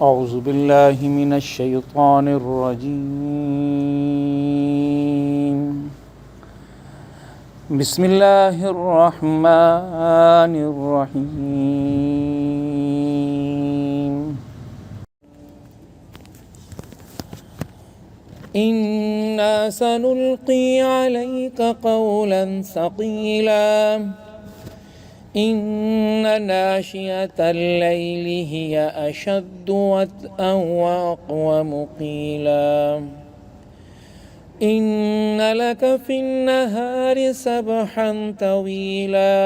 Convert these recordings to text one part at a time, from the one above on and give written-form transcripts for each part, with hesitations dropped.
اعوذ باللہ من الشیطان الرجیم بسم اللہ الرحمن الرحیم انا سنلقی علیک قولا ثقیلا ان ناشئة الليل هي أشد وطئا وأقوم قيلا إن لك في النهار سبحا طويلا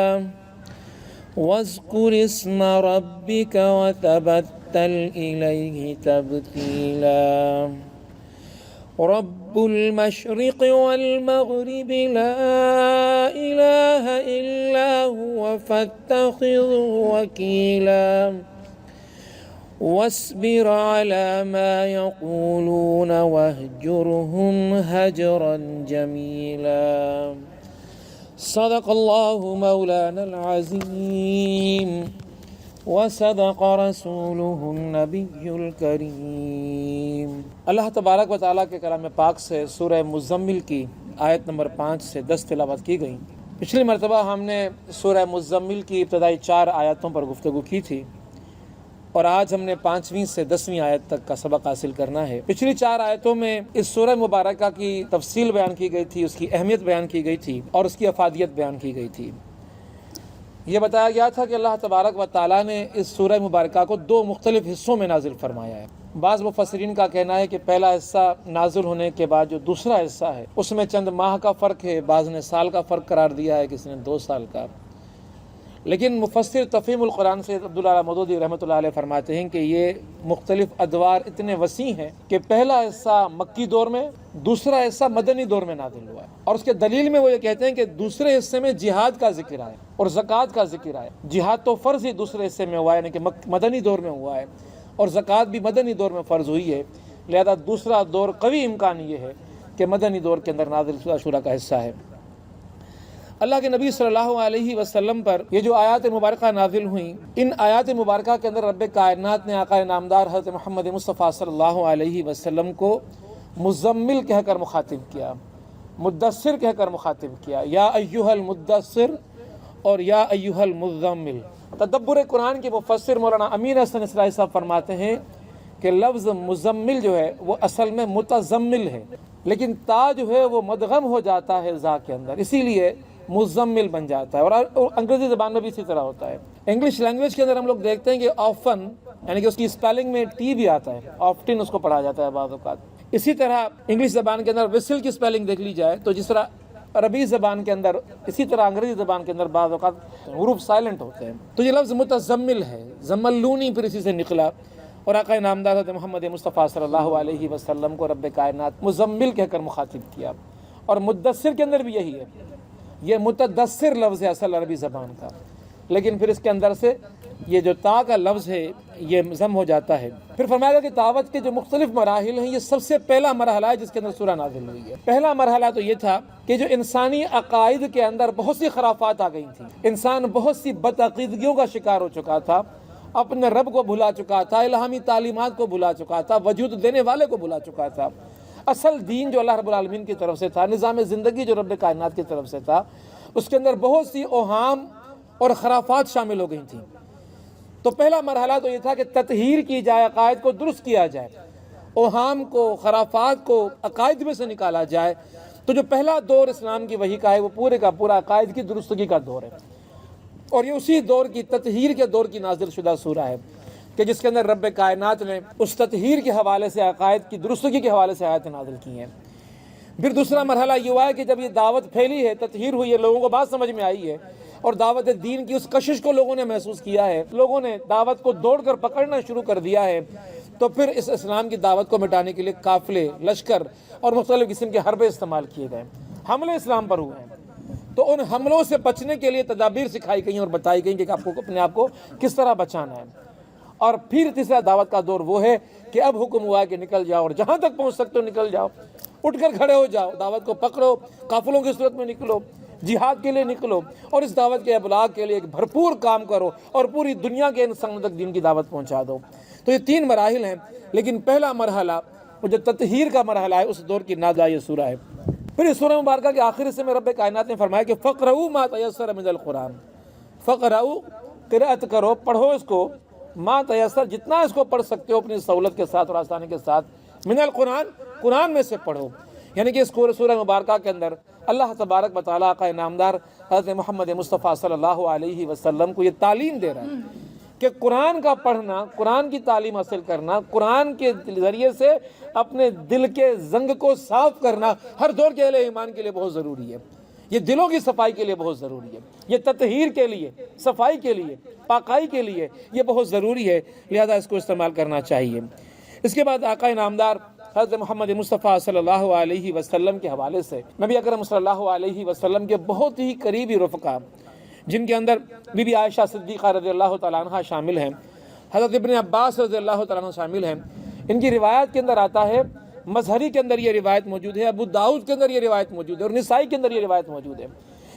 واذكر اسم ربك وتبتل إليه تبتيلا رب المشرق والمغرب لا إله إلا هو فاتخذه وكيلا واصبر على ما يقولون واهجرهم هجرا جميلا صدق الله مولانا العظيم وصدق رسوله النبی الکریم۔ اللہ تبارک و تعالیٰ کے کلام پاک سے سورہ مزمل کی آیت نمبر 5 سے 10 تلاوت کی گئی۔ پچھلی مرتبہ ہم نے سورہ مزمل کی ابتدائی 4 آیاتوں پر گفتگو کی تھی اور آج ہم نے 5ویں سے 10ویں آیت تک کا سبق حاصل کرنا ہے۔ پچھلی 4 آیتوں میں اس سورہ مبارکہ کی تفصیل بیان کی گئی تھی، اس کی اہمیت بیان کی گئی تھی اور اس کی افادیت بیان کی گئی تھی۔ یہ بتایا گیا تھا کہ اللہ تبارک و تعالیٰ نے اس سورہ مبارکہ کو 2 مختلف حصوں میں نازل فرمایا ہے۔ بعض مفسرین کا کہنا ہے کہ پہلا حصہ نازل ہونے کے بعد جو دوسرا حصہ ہے اس میں چند ماہ کا فرق ہے، بعض نے سال کا فرق قرار دیا ہے، کسی نے 2 سال کا۔ لیکن مفسر تفہیم القرآن سے عبداللہ مودودی رحمۃ اللہ علیہ فرماتے ہیں کہ یہ مختلف ادوار اتنے وسیع ہیں کہ پہلا حصہ مکی دور میں، دوسرا حصہ مدنی دور میں نازل ہوا ہے، اور اس کے دلیل میں وہ یہ کہتے ہیں کہ دوسرے حصے میں جہاد کا ذکر آیا اور زکوٰۃ کا ذکر آیا۔ جہاد تو فرض ہی دوسرے حصے میں ہوا ہے، یعنی کہ مدنی دور میں ہوا ہے، اور زکوٰۃ بھی مدنی دور میں فرض ہوئی ہے، لہذا دوسرا دور قوی امکان یہ ہے کہ مدنی دور کے اندر نازل شدہ سورہ کا حصہ ہے۔ اللہ کے نبی صلی اللہ علیہ وسلم پر یہ جو آیات مبارکہ نازل ہوئیں، ان آیات مبارکہ کے اندر رب کائنات نے آقا نامدار حضرت محمد مصطفیٰ صلی اللہ علیہ وسلم کو مزمل کہہ کر مخاطب کیا، مدثر کہہ کر مخاطب کیا، یا ایھا المدثر اور یا ایھا المزمل۔ تدبر قرآن کے مفسر مولانا امین حسن اسرائیلی صاحب فرماتے ہیں کہ لفظ مزمل جو ہے وہ اصل میں متزمل ہے، لیکن تا جو ہے وہ مدغم ہو جاتا ہے زا کے اندر، اسی لیے مزمل بن جاتا ہے، اور انگریزی زبان میں بھی اسی طرح ہوتا ہے۔ انگلش لینگویج کے اندر ہم لوگ دیکھتے ہیں کہ آفن یعنی کہ اس کی اسپیلنگ میں ٹی بھی آتا ہے، آفٹن اس کو پڑھا جاتا ہے بعض اوقات۔ اسی طرح انگلش زبان کے اندر وسل کی اسپیلنگ دیکھ لی جائے تو جس طرح عربی زبان کے اندر، اسی طرح انگریزی زبان کے اندر بعض اوقات حروف سائلنٹ ہوتے ہیں۔ تو یہ لفظ متزمل ہے، زملونی پھر اسی سے نکلا، اور آقا نامدار حضرت محمد مصطفیٰ صلی اللہ علیہ وسلم کو رب کائنات مزمل کہہ کر مخاطب کیا، اور مدثر کے اندر بھی یہی ہے۔ یہ متدثر لفظ ہے اصل عربی زبان کا، لیکن پھر اس کے اندر سے یہ جو تا کا لفظ ہے یہ ضم ہو جاتا ہے۔ پھر فرمایا گیا کہ دعوت کے جو مختلف مراحل ہیں، یہ سب سے پہلا مرحلہ ہے جس کے اندر سورہ نازل ہوئی ہے۔ پہلا مرحلہ تو یہ تھا کہ جو انسانی عقائد کے اندر بہت سی خرافات آ گئی تھیں، انسان بہت سی بدعقیدگیوں کا شکار ہو چکا تھا، اپنے رب کو بھلا چکا تھا، الہامی تعلیمات کو بھلا چکا تھا، وجود دینے والے کو بھلا چکا تھا۔ اصل دین جو اللہ رب العالمین کی طرف سے تھا، نظام زندگی جو رب کائنات کی طرف سے تھا، اس کے اندر بہت سی اوہام اور خرافات شامل ہو گئی تھیں۔ تو پہلا مرحلہ تو یہ تھا کہ تطہیر کی جائے، عقائد کو درست کیا جائے، اوہام کو، خرافات کو عقائد میں سے نکالا جائے۔ تو جو پہلا دور اسلام کی وحی کا ہے وہ پورے کا پورا عقائد کی درستگی کا دور ہے، اور یہ اسی دور کی تطہیر کے دور کی نازل شدہ سورہ ہے کہ جس کے اندر رب کائنات نے اس تطہیر کے حوالے سے، عقائد کی درستگی کے حوالے سے آیات نازل کی ہیں۔ پھر دوسرا مرحلہ یہ ہوا ہے کہ جب یہ دعوت پھیلی ہے، تطہیر ہوئی ہے، لوگوں کو بات سمجھ میں آئی ہے، اور دعوت دین کی اس کشش کو لوگوں نے محسوس کیا ہے، لوگوں نے دعوت کو دوڑ کر پکڑنا شروع کر دیا ہے، تو پھر اس اسلام کی دعوت کو مٹانے کے لیے قافلے، لشکر اور مختلف قسم کے حربے استعمال کیے گئے، حملے اسلام پر ہوئے ہیں۔ تو ان حملوں سے بچنے کے لیے تدابیر سکھائی گئی اور بتائی گئی کہ آپ کو اپنے آپ کو کس طرح بچانا ہے۔ اور پھر تیسرا دعوت کا دور وہ ہے کہ اب حکم ہوا ہے کہ نکل جاؤ، اور جہاں تک پہنچ سکتے ہو نکل جاؤ، اٹھ کر کھڑے ہو جاؤ، دعوت کو پکڑو، قافلوں کی صورت میں نکلو، جہاد کے لیے نکلو اور اس دعوت کے ابلاغ کے لیے ایک بھرپور کام کرو اور پوری دنیا کے انسانوں تک دین کی دعوت پہنچا دو۔ تو یہ 3 مراحل ہیں، لیکن پہلا مرحلہ وہ جو تطہیر کا مرحلہ ہے اس دور کی نازلہ یہ سورہ ہے۔ پھر اس سورہ مبارکہ کے آخر حصے میں رب کائنات نے فرمایا کہ فَقْرَؤُوا مَا تَيَسَّرَ مِنَ الْقُرْآنِ، فَقْرَؤُوا قرأت کرو، پڑھو اس کو، ما تیسر جتنا اس کو پڑھ سکتے ہو اپنی سہولت کے ساتھ اور آسانی کے ساتھ، من القرآن قرآن میں سے پڑھو۔ یعنی کہ اس سورہ مبارکہ کے اندر اللہ تبارک و تعالیٰ آقا انعامدار حضرت محمد مصطفیٰ صلی اللہ علیہ وسلم کو یہ تعلیم دے رہا ہے کہ قرآن کا پڑھنا، قرآن کی تعلیم حاصل کرنا، قرآن کے ذریعے سے اپنے دل کے زنگ کو صاف کرنا ہر دور کے اہل ایمان کے لیے بہت ضروری ہے۔ یہ دلوں کی صفائی کے لیے بہت ضروری ہے، یہ تطہیر کے لیے، صفائی کے لیے، پاکائی کے لیے یہ بہت ضروری ہے، لہذا اس کو استعمال کرنا چاہیے۔ اس کے بعد آقا انعامدار حضرت محمد مصطفیٰ صلی اللہ علیہ وسلم کے حوالے سے نبی اکرم صلی اللہ علیہ وسلم کے بہت ہی قریبی رفقا، جن کے اندر بی بی عائشہ صدیقہ رضی اللہ تعالیٰ عنہ شامل ہیں، حضرت ابن عباس رضی اللہ تعالیٰ عنہ شامل ہیں۔ ان کی روایت کے اندر آتا ہے، مظہری کے اندر یہ روایت موجود ہے، ابو داؤد کے اندر یہ روایت موجود ہے اور نسائی کے اندر یہ روایت موجود ہے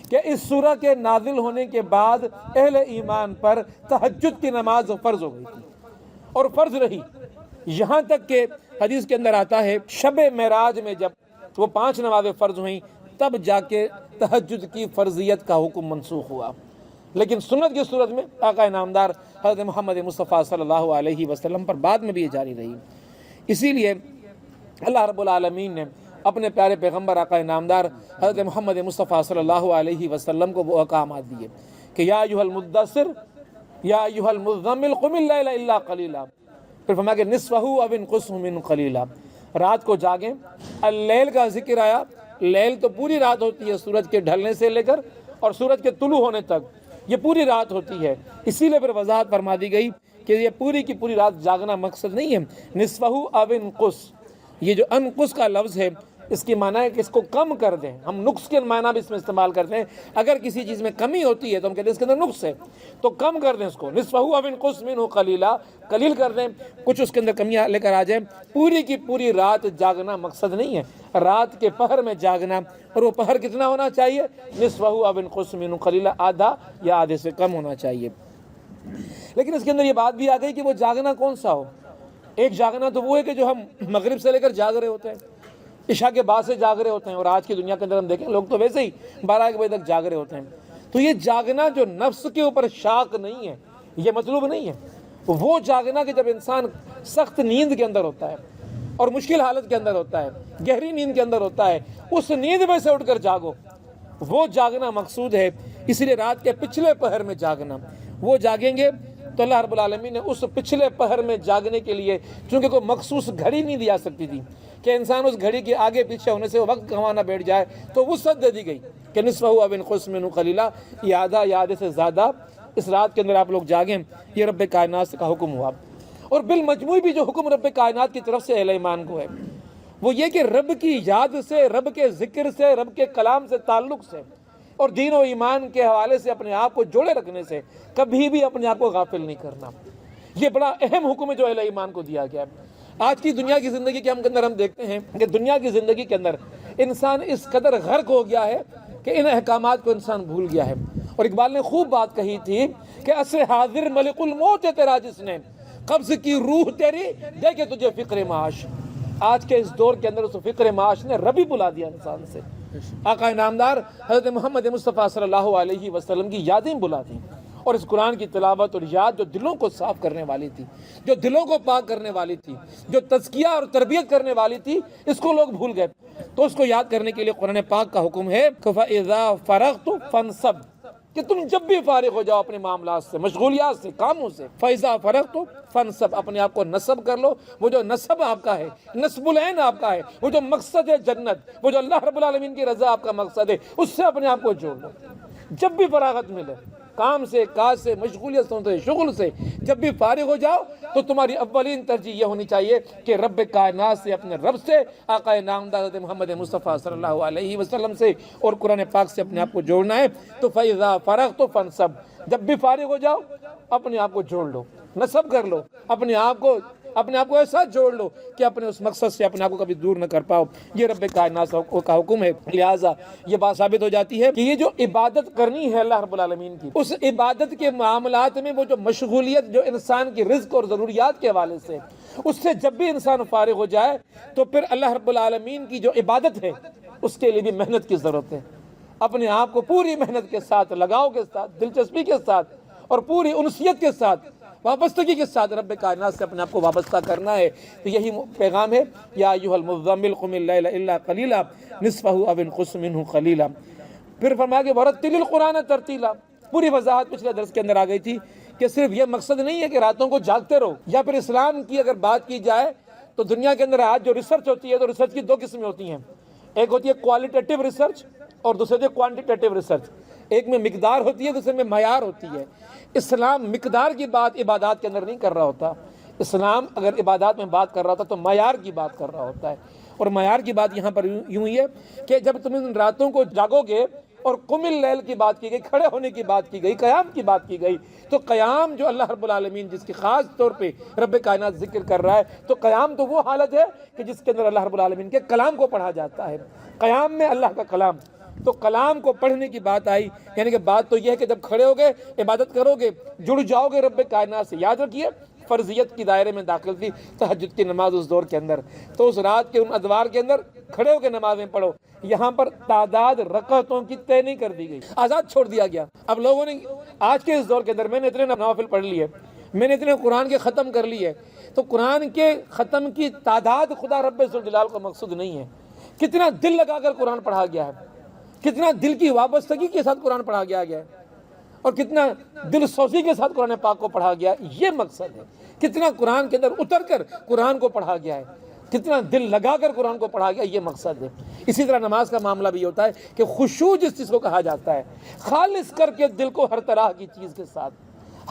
کہ اس سورہ کے نازل ہونے کے بعد اہل ایمان پر تہجد کی نماز فرض ہو گئی تھی اور فرض رہی، یہاں تک کہ حدیث کے اندر آتا ہے شب معراج میں جب وہ 5 نمازیں فرض ہوئیں تب جا کے تہجد کی فرضیت کا حکم منسوخ ہوا، لیکن سنت کی صورت میں آقا انعامدار حضرت محمد مصطفیٰ صلی اللہ علیہ وسلم پر بعد میں بھی یہ جاری رہی۔ اسی لیے اللہ رب العالمین نے اپنے پیارے پیغمبر آقا انعامدار حضرت محمد مصطفیٰ صلی اللہ علیہ وسلم کو وہ احکامات دیے کہ یا ایھا المدثر یا ایھا المزمل قم اللیل الا قلیلا، پھر فرمایا کہ نصفہ او انقص منہ قلیلا، رات کو جاگیں۔ اللیل کا ذکر آیا، لیل تو پوری رات ہوتی ہے سورج کے ڈھلنے سے لے کر اور سورج کے طلوع ہونے تک، یہ پوری رات ہوتی ہے، اسی لیے پھر وضاحت فرما دی گئی کہ یہ پوری کی پوری رات جاگنا مقصد نہیں ہے۔ نصفہ او انقص، یہ جو انقص کا لفظ ہے اس کی معنی ہے کہ اس کو کم کر دیں، ہم نقص کے معنی بھی اس میں استعمال کرتے ہیں، اگر کسی چیز میں کمی ہوتی ہے تو ہم کہتے ہیں اس کے اندر نقص ہے تو کم کر دیں اس کو، نصفہ او انقص منہ قلیلا، قلیل کر دیں، کچھ اس کے اندر کمیاں لے کر آ جائیں۔ پوری کی پوری رات جاگنا مقصد نہیں ہے، رات کے پہر میں جاگنا، اور وہ پہر کتنا ہونا چاہیے؟ نصفہ او انقص منہ قلیلا، آدھا یا آدھے سے کم ہونا چاہیے۔ لیکن اس کے اندر یہ بات بھی آ گئی کہ وہ جاگنا کون سا ہو۔ ایک جاگنا تو وہ ہے کہ جو ہم مغرب سے لے کر جاگ رہے ہوتے ہیں، عشاء کے بعد سے جاگ رہے ہوتے ہیں، اور آج کی دنیا کے اندر ہم دیکھیں لوگ تو ویسے ہی 12 بجے تک جاگ رہے ہوتے ہیں، تو یہ جاگنا جو نفس کے اوپر شاق نہیں ہے، یہ مطلوب نہیں ہے۔ وہ جاگنا کہ جب انسان سخت نیند کے اندر ہوتا ہے اور مشکل حالت کے اندر ہوتا ہے، گہری نیند کے اندر ہوتا ہے، اس نیند میں سے اٹھ کر جاگو، وہ جاگنا مقصود ہے۔ اسی لیے رات کے پچھلے پہر میں جاگنا، وہ جاگیں گے تو اللہ رب العالمین نے اس پچھلے پہر میں جاگنے کے لیے، چونکہ کوئی مخصوص گھڑی نہیں دیا سکتی تھی کہ انسان اس گھڑی کے آگے پیچھے ہونے سے وقت گنوانا بیٹھ جائے، تو وسعت دے دی گئی کہ نصفہ او انقص منہ قلیلا، یہ آدھا یا آدھے سے زیادہ اس رات کے اندر آپ لوگ جاگیں، یہ رب کائنات کا حکم ہوا۔ اور بالمجموع بھی جو حکم رب کائنات کی طرف سے اہل ایمان کو ہے وہ یہ کہ رب کی یاد سے، رب کے ذکر سے، رب کے کلام سے تعلق سے اور دین و ایمان کے حوالے سے اپنے آپ کو جوڑے رکھنے سے کبھی بھی اپنے آپ کو غافل نہیں کرنا۔ یہ بڑا اہم حکم ہے جو اہل ایمان کو دیا گیا ہے۔ آج کی دنیا کی زندگی کے اندر ہم دیکھتے ہیں کہ دنیا کی زندگی کے اندر انسان اس قدر غرق ہو گیا ہے کہ ان احکامات کو انسان بھول گیا ہے۔ اور اقبال نے خوب بات کہی تھی کہ اسے حاضر ملک الموت ہے تیرا جس نے قبض کی روح تیری دے کے تجھے فکر معاش۔ آج کے اس دور کے اندر اس فکر معاش نے ربی بلا دیا انسان سے، آقا انعامدار حضرت محمد مصطفیٰ صلی اللہ علیہ وسلم کی یادیں بلا دیں، اور اس قرآن کی تلاوت اور یاد جو دلوں کو صاف کرنے والی تھی، جو دلوں کو پاک کرنے والی تھی، جو تزکیہ اور تربیت کرنے والی تھی، اس کو لوگ بھول گئے۔ تو اس کو یاد کرنے کے لیے قرآن پاک کا حکم ہے کہ فَإِذَا فَرَغْتُ فَانْصَبْ، کہ تم جب بھی فارغ ہو جاؤ اپنے معاملات سے، مشغولیات سے، کاموں سے، فَإِذَا فَرَغْتُ فَانْصَبْ، اپنے آپ کو نصب کر لو۔ وہ جو نصب آپ کا ہے، نصب العین آپ کا ہے، وہ جو مقصد ہے جنت، وہ جو اللہ رب العالمین کی رضا آپ کا مقصد ہے، اس سے اپنے آپ کو جوڑ لو۔ جب بھی فراغت ملے، کام سے، کاج سے، مشغولیتوں سے، شغل سے جب بھی فارغ ہو جاؤ تو تمہاری اولین ترجیح یہ ہونی چاہیے کہ رب کائنات سے، اپنے رب سے، آقا نامدار حضرت محمد مصطفیٰ صلی اللہ علیہ وسلم سے اور قرآن پاک سے اپنے آپ کو جوڑنا ہے۔ تو فَإِذَا فَرَغْتُ فَانْصَبْ، جب بھی فارغ ہو جاؤ اپنے آپ کو جوڑ لو، نصب کر لو، اپنے آپ کو اپنے آپ کو ایسا جوڑ لو کہ اپنے اس مقصد سے اپنے آپ کو کبھی دور نہ کر پاؤ. یہ رب کائنات کا حکم ہے. لہٰذا یہ بات ثابت ہو جاتی ہے کہ یہ جو عبادت کرنی ہے اللہ رب العالمین کی، اس عبادت کے معاملات میں وہ جو مشغولیت جو انسان کی رزق اور ضروریات کے حوالے سے، اس سے جب بھی انسان فارغ ہو جائے تو پھر اللہ رب العالمین کی جو عبادت ہے اس کے لیے بھی محنت کی ضرورت ہے. اپنے آپ کو پوری محنت کے ساتھ، لگاؤ کے ساتھ، دلچسپی کے ساتھ اور پوری انسیت کے ساتھ، وابستگی کے ساتھ رب کائنات سے اپنے آپ کو وابستہ کرنا ہے. تو یہی پیغام ہے، یا ایھا المزمل قم اللیل الا قلیلا نصفہ او انقص منہ قلیلا. پھر فرمایا کہ ورتل القرآن ترتیلا. پوری وضاحت پچھلے درس کے اندر آ گئی تھی کہ صرف یہ مقصد نہیں ہے کہ راتوں کو جاگتے رہو. یا پھر اسلام کی اگر بات کی جائے تو دنیا کے اندر آج جو ریسرچ ہوتی ہے تو ریسرچ کی دو قسمیں ہوتی ہیں. ایک ہوتی ہے کوالٹیٹیو ریسرچ اور دوسری ہوتی ہے کوانٹیٹیو ریسرچ. ایک میں مقدار ہوتی ہے، دوسرے میں معیار ہوتی ہے. اسلام مقدار کی بات عبادات کے اندر نہیں کر رہا ہوتا. اسلام اگر عبادات میں بات کر رہا ہوتا تو معیار کی بات کر رہا ہوتا ہے. اور معیار کی بات یہاں پر یوں ہی ہے کہ جب تم ان راتوں کو جاگو گے اور قم اللیل کی بات کی گئی، کھڑے ہونے کی بات کی گئی، قیام کی بات کی گئی، تو قیام جو اللہ رب العالمین جس کی خاص طور پہ رب کائنات ذکر کر رہا ہے، تو قیام تو وہ حالت ہے کہ جس کے اندر اللہ رب العالمین کے کلام کو پڑھا جاتا ہے. قیام میں اللہ کا کلام، تو کلام کو پڑھنے کی بات آئی. یعنی کہ بات تو یہ ہے کہ جب کھڑے ہو گے، عبادت کرو گے، جڑ جاؤ گے رب کائنات سے. یاد رکھیے فرضیت کی دائرے میں داخل تھی تہجد کی نماز اس دور کے اندر. تو اس رات کے ان ادوار کے اندر کھڑے ہو کے نمازیں پڑھو. یہاں پر تعداد رکعتوں کی طے نہیں کر دی گئی، آزاد چھوڑ دیا گیا. اب لوگوں نے آج کے اس دور کے اندر، میں نے اتنے نوافل پڑھ لی ہے، میں نے اتنے قرآن کے ختم کر لی ہے، تو قرآن کے ختم کی تعداد خدا رب ذوالجلال کا مقصود نہیں ہے. کتنا دل لگا کر قرآن پڑھا گیا ہے، کتنا دل کی وابستگی کے ساتھ قرآن پڑھا گیا ہے، اور کتنا دل سوزی کے ساتھ قرآن پاک کو پڑھا گیا. یہ مقصد ہے. کتنا قرآن کے اندر اتر کر قرآن کو پڑھا گیا ہے، کتنا دل لگا کر قرآن کو پڑھا گیا. یہ مقصد ہے. اسی طرح نماز کا معاملہ بھی ہوتا ہے کہ خشوع جس چیز کو کہا جاتا ہے، خالص کر کے دل کو ہر طرح کی چیز کے ساتھ،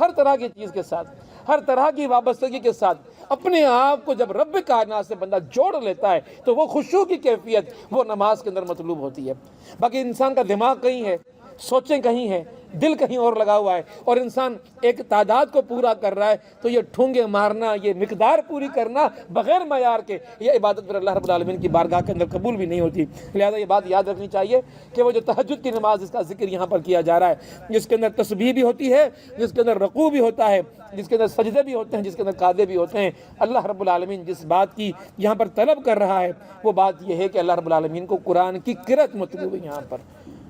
ہر طرح کی چیز کے ساتھ، ہر طرح کی وابستگی کے ساتھ اپنے آپ کو جب رب کائنات سے بندہ جوڑ لیتا ہے تو وہ خشوع کی کیفیت وہ نماز کے اندر مطلوب ہوتی ہے. باقی انسان کا دماغ کہیں ہے، سوچیں کہیں ہیں، دل کہیں اور لگا ہوا ہے، اور انسان ایک تعداد کو پورا کر رہا ہے، تو یہ ٹھونگے مارنا، یہ مقدار پوری کرنا بغیر معیار کے، یہ عبادت پر اللہ رب العالمین کی بارگاہ کے اندر قبول بھی نہیں ہوتی. لہذا یہ بات یاد رکھنی چاہیے کہ وہ جو تہجد کی نماز جس کا ذکر یہاں پر کیا جا رہا ہے، جس کے اندر تسبیح بھی ہوتی ہے، جس کے اندر رکوع بھی ہوتا ہے، جس کے اندر سجدے بھی ہوتے ہیں، جس کے اندر قعدے بھی ہوتے ہیں، اللہ رب العالمین جس بات کی یہاں پر طلب کر رہا ہے وہ بات یہ ہے کہ اللہ رب العالمین کو قرآن کی قرأت مطلوب ہے یہاں پر.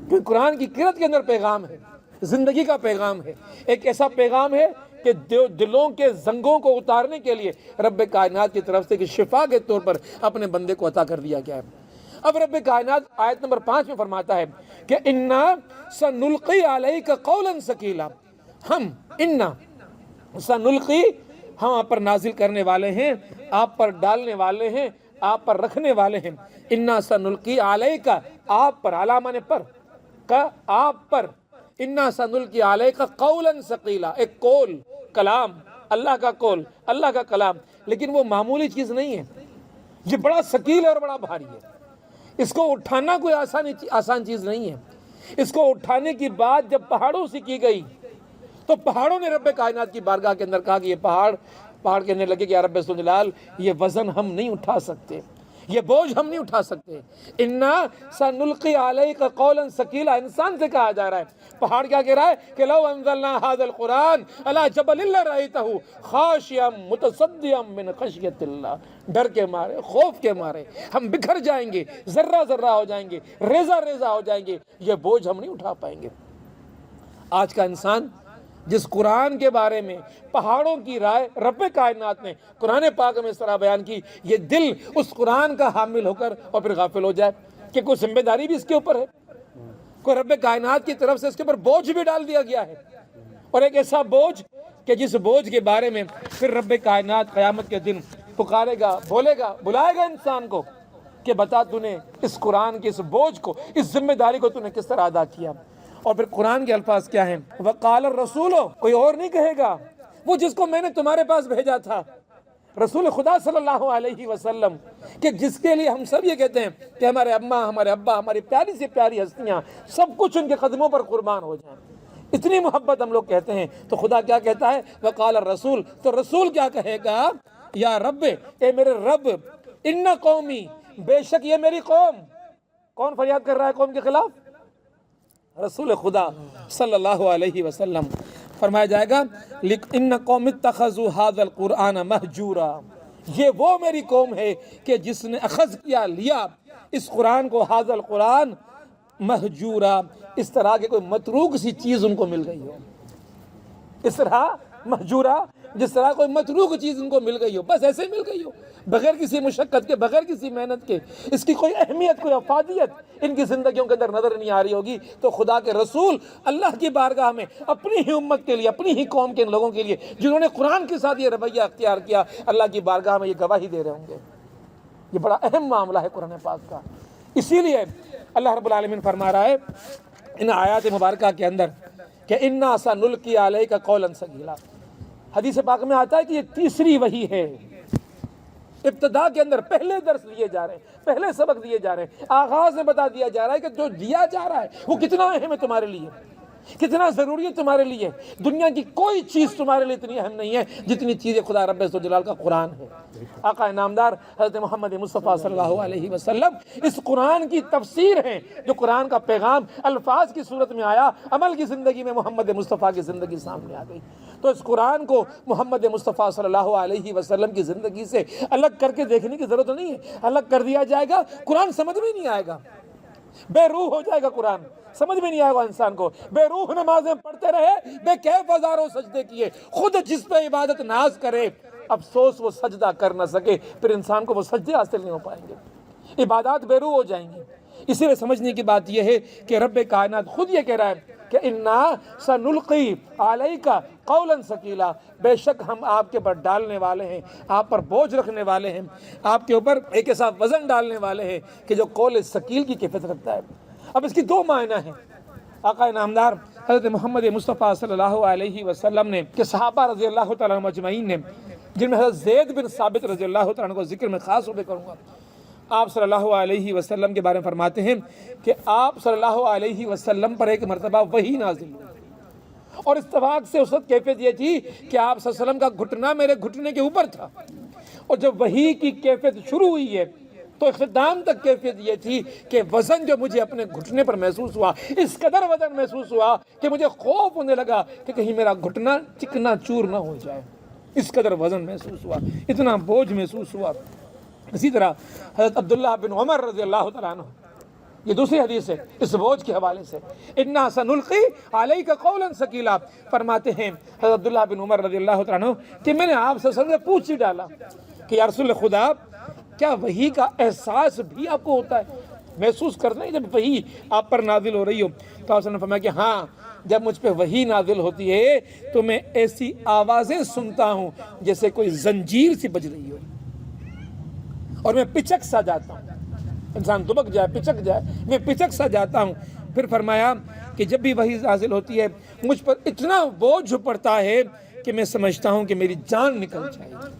کیونکہ قرآن کی قرأت کے اندر پیغام ہے، زندگی کا پیغام ہے. ایک ایسا پیغام ہے کہ دلوں کے زنگوں کو اتارنے کے لیے رب کائنات کی طرف سے کہ شفا کے طور پر اپنے بندے کو عطا کر دیا گیا ہے. اب رب کائنات آیت نمبر 5 میں فرماتا ہے کہ انا سنلقی علیک قولا ثقیلا. ہم انا سنلقی، ہم آپ پر نازل کرنے والے ہیں، آپ پر ڈالنے والے ہیں، آپ پر رکھنے والے ہیں. انا سنلقی علیک، آپ پر، علامہ پر کا آپ پر، انا سنلقی علیک قولا ثقیلا، ایک قول، کلام، اللہ کا قول، اللہ کا کلام. لیکن وہ معمولی چیز نہیں ہے، یہ بڑا ثقیل ہے اور بڑا بھاری ہے. اس کو اٹھانا کوئی آسان چیز نہیں ہے. اس کو اٹھانے کی بات جب پہاڑوں سے کی گئی تو پہاڑوں نے رب کائنات کی بارگاہ کے اندر کہا کہ یہ پہاڑ کہنے لگے کہ یا رب ذوالجلال، یہ وزن ہم نہیں اٹھا سکتے، یہ بوجھ ہم نہیں اٹھا سکتے. انا سنلقی علیک قولا ثقیلا، انسان سے کہا جا رہا ہے. پہاڑ کیا کہہ رہا ہے کہ لو انزلنا هذا القرآن على جبل لرأيته خاشعا متصدعا من خشیۃ اللہ. ڈر کے مارے، خوف کے مارے ہم بکھر جائیں گے، ذرہ ذرہ ہو جائیں گے، ریزہ ریزہ ہو جائیں گے، یہ بوجھ ہم نہیں اٹھا پائیں گے. آج کا انسان جس قرآن کے بارے میں پہاڑوں کی رائے رب کائنات نے قرآن پاک میں اس طرح بیان کی، یہ دل اس قرآن کا حامل ہو کر اور پھر غافل ہو جائے کہ کوئی ذمہ داری بھی اس کے اوپر ہے، کوئی رب کائنات کی طرف سے اس کے اوپر بوجھ بھی ڈال دیا گیا ہے. اور ایک ایسا بوجھ کہ جس بوجھ کے بارے میں پھر رب کائنات قیامت کے دن پکارے گا، بولے گا، بلائے گا انسان کو کہ بتا تو نے اس قرآن کے اس بوجھ کو، اس ذمہ داری کو تو نے کس طرح ادا کیا. اور پھر قرآن کے الفاظ کیا ہیں؟ وقال الرسول، کوئی اور نہیں کہے گا، وہ جس کو میں نے تمہارے پاس بھیجا تھا، رسول خدا صلی اللہ علیہ وسلم، کہ جس کے لیے ہم سب یہ کہتے ہیں کہ ہمارے اماں، ہمارے ابا، ہماری پیاری سے پیاری ہستیاں سب کچھ ان کے قدموں پر قربان ہو جائیں، اتنی محبت ہم لوگ کہتے ہیں. تو خدا کیا کہتا ہے؟ وقال الرسول، تو رسول کیا کہے گا یا رب، اے میرے رب، ان قومی، بے شک یہ میری قوم. کون فریاد کر رہا ہے قوم کے خلاف؟ رسول خدا صلی اللہ علیہ وسلم. فرمایا جائے گا ان قوم اتخذوا هذا القرآن مہجورا، یہ وہ میری قوم ہے کہ جس نے اخذ کیا، لیا اس قرآن کو، هذا القرآن مہجورا، اس طرح کے کوئی متروک سی چیز ان کو مل گئی ہو. اس طرح مہجورا، جس طرح کوئی متروک چیز ان کو مل گئی ہو، بس ایسے ہی مل گئی ہو، بغیر کسی مشقت کے، بغیر کسی محنت کے. اس کی کوئی اہمیت، کوئی افادیت ان کی زندگیوں کے اندر نظر نہیں آ رہی ہوگی. تو خدا کے رسول اللہ کی بارگاہ میں اپنی ہی امت کے لیے، اپنی ہی قوم کے لوگوں کے لیے جنہوں نے قرآن کے ساتھ یہ رویہ اختیار کیا، اللہ کی بارگاہ میں یہ گواہی دے رہے ہوں گے. یہ بڑا اہم معاملہ ہے قرآن پاک کا. اسی لیے اللہ رب العالمین فرما رہا ہے ان آیات مبارکہ کے اندر کہ انا سنلقی علیک قولا ثقیلا. حدیث پاک میں آتا ہے کہ یہ تیسری وحی ہے. ابتدا کے اندر پہلے درس لیے جا رہے ہیں، پہلے سبق دیے جا رہے ہیں، آغاز میں بتا دیا جا رہا ہے کہ جو دیا جا رہا ہے وہ کتنا اہم ہے تمہارے لیے، کتنا ضروری ہے تمہارے لیے. دنیا کی کوئی چیز تمہارے لیے اتنی اہم نہیں ہے جتنی چیزیں خدا رب ذوالجلال کا قرآن ہے. آقا انعامدار حضرت محمد مصطفیٰ صلی اللہ علیہ وسلم اس قرآن کی تفسیر ہیں. جو قرآن کا پیغام الفاظ کی صورت میں آیا، عمل کی زندگی میں محمد مصطفیٰ کی زندگی سامنے آ گئی. تو اس قرآن کو محمد مصطفیٰ صلی اللہ علیہ وسلم کی زندگی سے الگ کر کے دیکھنے کی ضرورت نہیں ہے. الگ کر دیا جائے گا قرآن سمجھ میں نہیں آئے گا، بے روح ہو جائے گا قرآن، سمجھ میں نہیں آئے گا انسان کو. بے روح نمازیں پڑھتے رہے، بے کیف ہزاروں سجدے کیے، خود جس پہ عبادت ناز کرے، افسوس وہ سجدہ کر نہ سکے، پھر انسان کو وہ سجدے حاصل نہیں ہو پائیں گے، عبادات بے روح ہو جائیں گی. اسی لیے سمجھنے کی بات یہ ہے کہ رب کائنات خود یہ کہہ رہا ہے کہ انا سنلقی علیک قولا ثقیلا، بے شک ہم آپ کے اوپر ڈالنے والے ہیں، آپ پر بوجھ رکھنے والے ہیں، آپ کے اوپر ایک ایسا وزن ڈالنے والے ہیں کہ جو قول ثقیل کی کیفیت رکھتا ہے. اب اس کی دو معنی ہیں. آقا نامدار حضرت محمد مصطفیٰ صلی اللہ علیہ وسلم نے کہ صحابہ رضی اللہ تعالیٰ عنہ اجمعین نے، جن میں حضرت زید بن ثابت رضی اللہ تعالیٰ عنہ کو ذکر میں خاص طور پہ کروں گا، آپ صلی اللہ علیہ وسلم کے بارے میں فرماتے ہیں کہ آپ صلی اللہ علیہ وسلم پر ایک مرتبہ وحی نازل ہوئی، اور اتفاق سے اس وقت کیفیت یہ تھی کہ آپ صلی اللہ علیہ وسلم کا گھٹنا میرے گھٹنے کے اوپر تھا. اور جب وحی کی کیفیت شروع ہوئی ہے تو اختتام تک کیفیت یہ تھی کہ وزن جو مجھے اپنے گھٹنے پر محسوس ہوا، اس قدر وزن محسوس ہوا کہ مجھے خوف ہونے لگا کہ کہیں میرا گھٹنا چکنا چور نہ ہو جائے. اس قدر وزن محسوس ہوا، اتنا بوجھ محسوس ہوا. اسی طرح حضرت عبداللہ بن عمر رضی اللہ تعالیٰ عنہ، یہ دوسری حدیث ہے اس بوجھ کے حوالے سے، انا سنلقی علیک قولا ثقیلا، فرماتے ہیں حضرت عبداللہ بن عمر رضی اللہ تعالیٰ عنہ کہ میں نے آپ صلی اللہ علیہ وسلم سے پوچھ ہی ڈالا کہ یا رسول خدا، کیا وحی کا احساس بھی آپ کو ہوتا ہے، محسوس کرنا ہے جب وحی آپ پر نازل ہو رہی ہو؟ تو آپ نے فرمایا کہ ہاں، جب مجھ پہ وحی نازل ہوتی ہے تو میں ایسی آوازیں سنتا ہوں جیسے کوئی زنجیر سی بج رہی ہو، اور میں پچک سا جاتا ہوں. انسان دبک جائے، پچک جائے، میں پچک سا جاتا ہوں. پھر فرمایا کہ جب بھی وحی نازل ہوتی ہے مجھ پر اتنا بوجھ پڑتا ہے کہ میں سمجھتا ہوں کہ میری جان نکل جائے گی.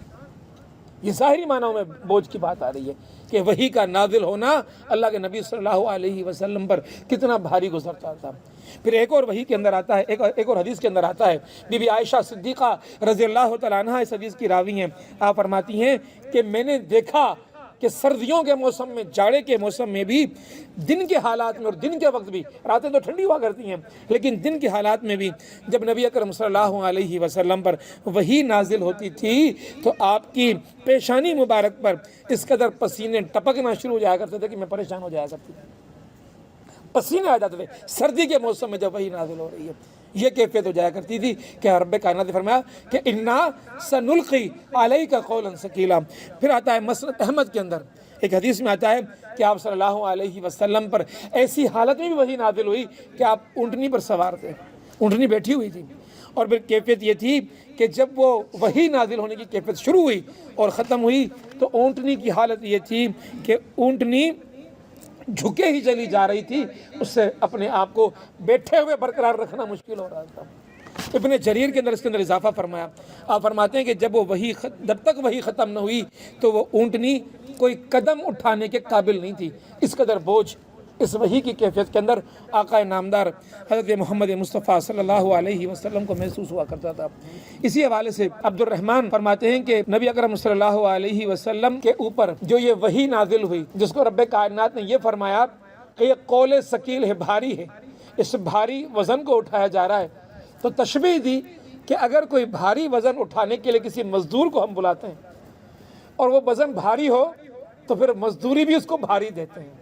یہ ظاہری معنوں میں بوجھ کی بات آ رہی ہے کہ وحی کا نازل ہونا اللہ کے نبی صلی اللہ علیہ وسلم پر کتنا بھاری گزرتا تھا. پھر ایک اور وحی کے اندر آتا ہے، ایک اور حدیث کے اندر آتا ہے، بی بی عائشہ صدیقہ رضی اللہ تعالیٰ عنہ اس حدیث کی راوی ہیں. آپ فرماتی ہیں کہ میں نے دیکھا کہ سردیوں کے موسم میں، جاڑے کے موسم میں بھی، دن کے حالات میں اور دن کے وقت بھی، راتیں تو ٹھنڈی ہوا کرتی ہیں لیکن دن کے حالات میں بھی جب نبی اکرم صلی اللہ علیہ وسلم پر وحی نازل ہوتی تھی تو آپ کی پیشانی مبارک پر اس قدر پسینے ٹپکنا شروع ہو جایا کرتے تھے کہ میں پریشان ہو جایا کرتی تھی، پسینے آ جاتے تھے. سردی کے موسم میں جب وحی نازل ہو رہی ہے یہ کیفیت ہو جایا کرتی تھی کہ رب کائنات نے فرمایا کہ انا سنلقی علیک قولا ثقیلا. پھر آتا ہے مسند احمد کے اندر ایک حدیث میں آتا ہے کہ آپ صلی اللہ علیہ وسلم پر ایسی حالت میں بھی وحی نازل ہوئی کہ آپ اونٹنی پر سوار تھے، اونٹنی بیٹھی ہوئی تھی، اور پھر کیفیت یہ تھی کہ جب وہ وحی نازل ہونے کی کیفیت شروع ہوئی اور ختم ہوئی تو اونٹنی کی حالت یہ تھی کہ اونٹنی جھکے ہی چلی جا رہی تھی، اس سے اپنے آپ کو بیٹھے ہوئے برقرار رکھنا مشکل ہو رہا تھا. ابن جریر کے اندر اس کے اندر اضافہ فرمایا، آپ فرماتے ہیں کہ جب تک وحی ختم نہ ہوئی تو وہ اونٹنی کوئی قدم اٹھانے کے قابل نہیں تھی، اس قدر بوجھ اس وحی کی کیفیت کے اندر آقا نامدار حضرت محمد مصطفیٰ صلی اللہ علیہ وسلم کو محسوس ہوا کرتا تھا۔ اسی حوالے سے عبد الرحمن فرماتے ہیں کہ نبی اکرم صلی اللہ علیہ وسلم کے اوپر جو یہ وحی نازل ہوئی، جس کو رب کائنات نے یہ فرمایا کہ یہ قول ثقیل ہے، بھاری ہے، اس بھاری وزن کو اٹھایا جا رہا ہے، تو تشبیہ دی کہ اگر کوئی بھاری وزن اٹھانے کے لیے کسی مزدور کو ہم بلاتے ہیں اور وہ وزن بھاری ہو تو پھر مزدوری بھی اس کو بھاری دیتے ہیں۔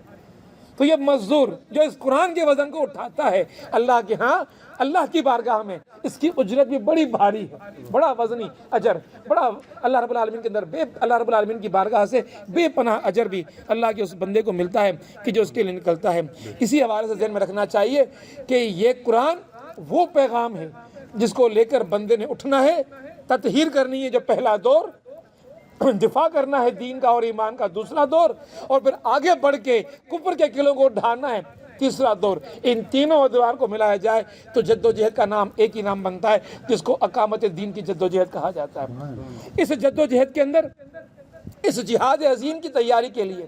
تو یہ مزدور جو اس قرآن کے وزن کو اٹھاتا ہے اللہ کے ہاں، اللہ کی بارگاہ میں اس کی اجرت بھی بڑی بھاری ہے، بڑا وزنی اجر، بڑا اللہ رب العالمین کے اندر اللہ رب العالمین کی بارگاہ سے بے پناہ اجر بھی اللہ کے اس بندے کو ملتا ہے کہ جو اس کے لیے نکلتا ہے۔ اسی حوالے سے ذہن میں رکھنا چاہیے کہ یہ قرآن وہ پیغام ہے جس کو لے کر بندے نے اٹھنا ہے، تطہیر کرنی ہے جو پہلا دور، دفاع کرنا ہے دین کا اور ایمان کا دوسرا دور، اور پھر آگے بڑھ کے کفر کے قلعوں کو ڈھانا ہے تیسرا دور۔ ان تینوں ادوار کو ملایا جائے تو جدوجہد کا نام ایک ہی نام بنتا ہے جس کو اقامت دین کی جدوجہد کہا جاتا ہے۔ اس جدوجہد کے اندر اس جہاد عظیم کی تیاری کے لیے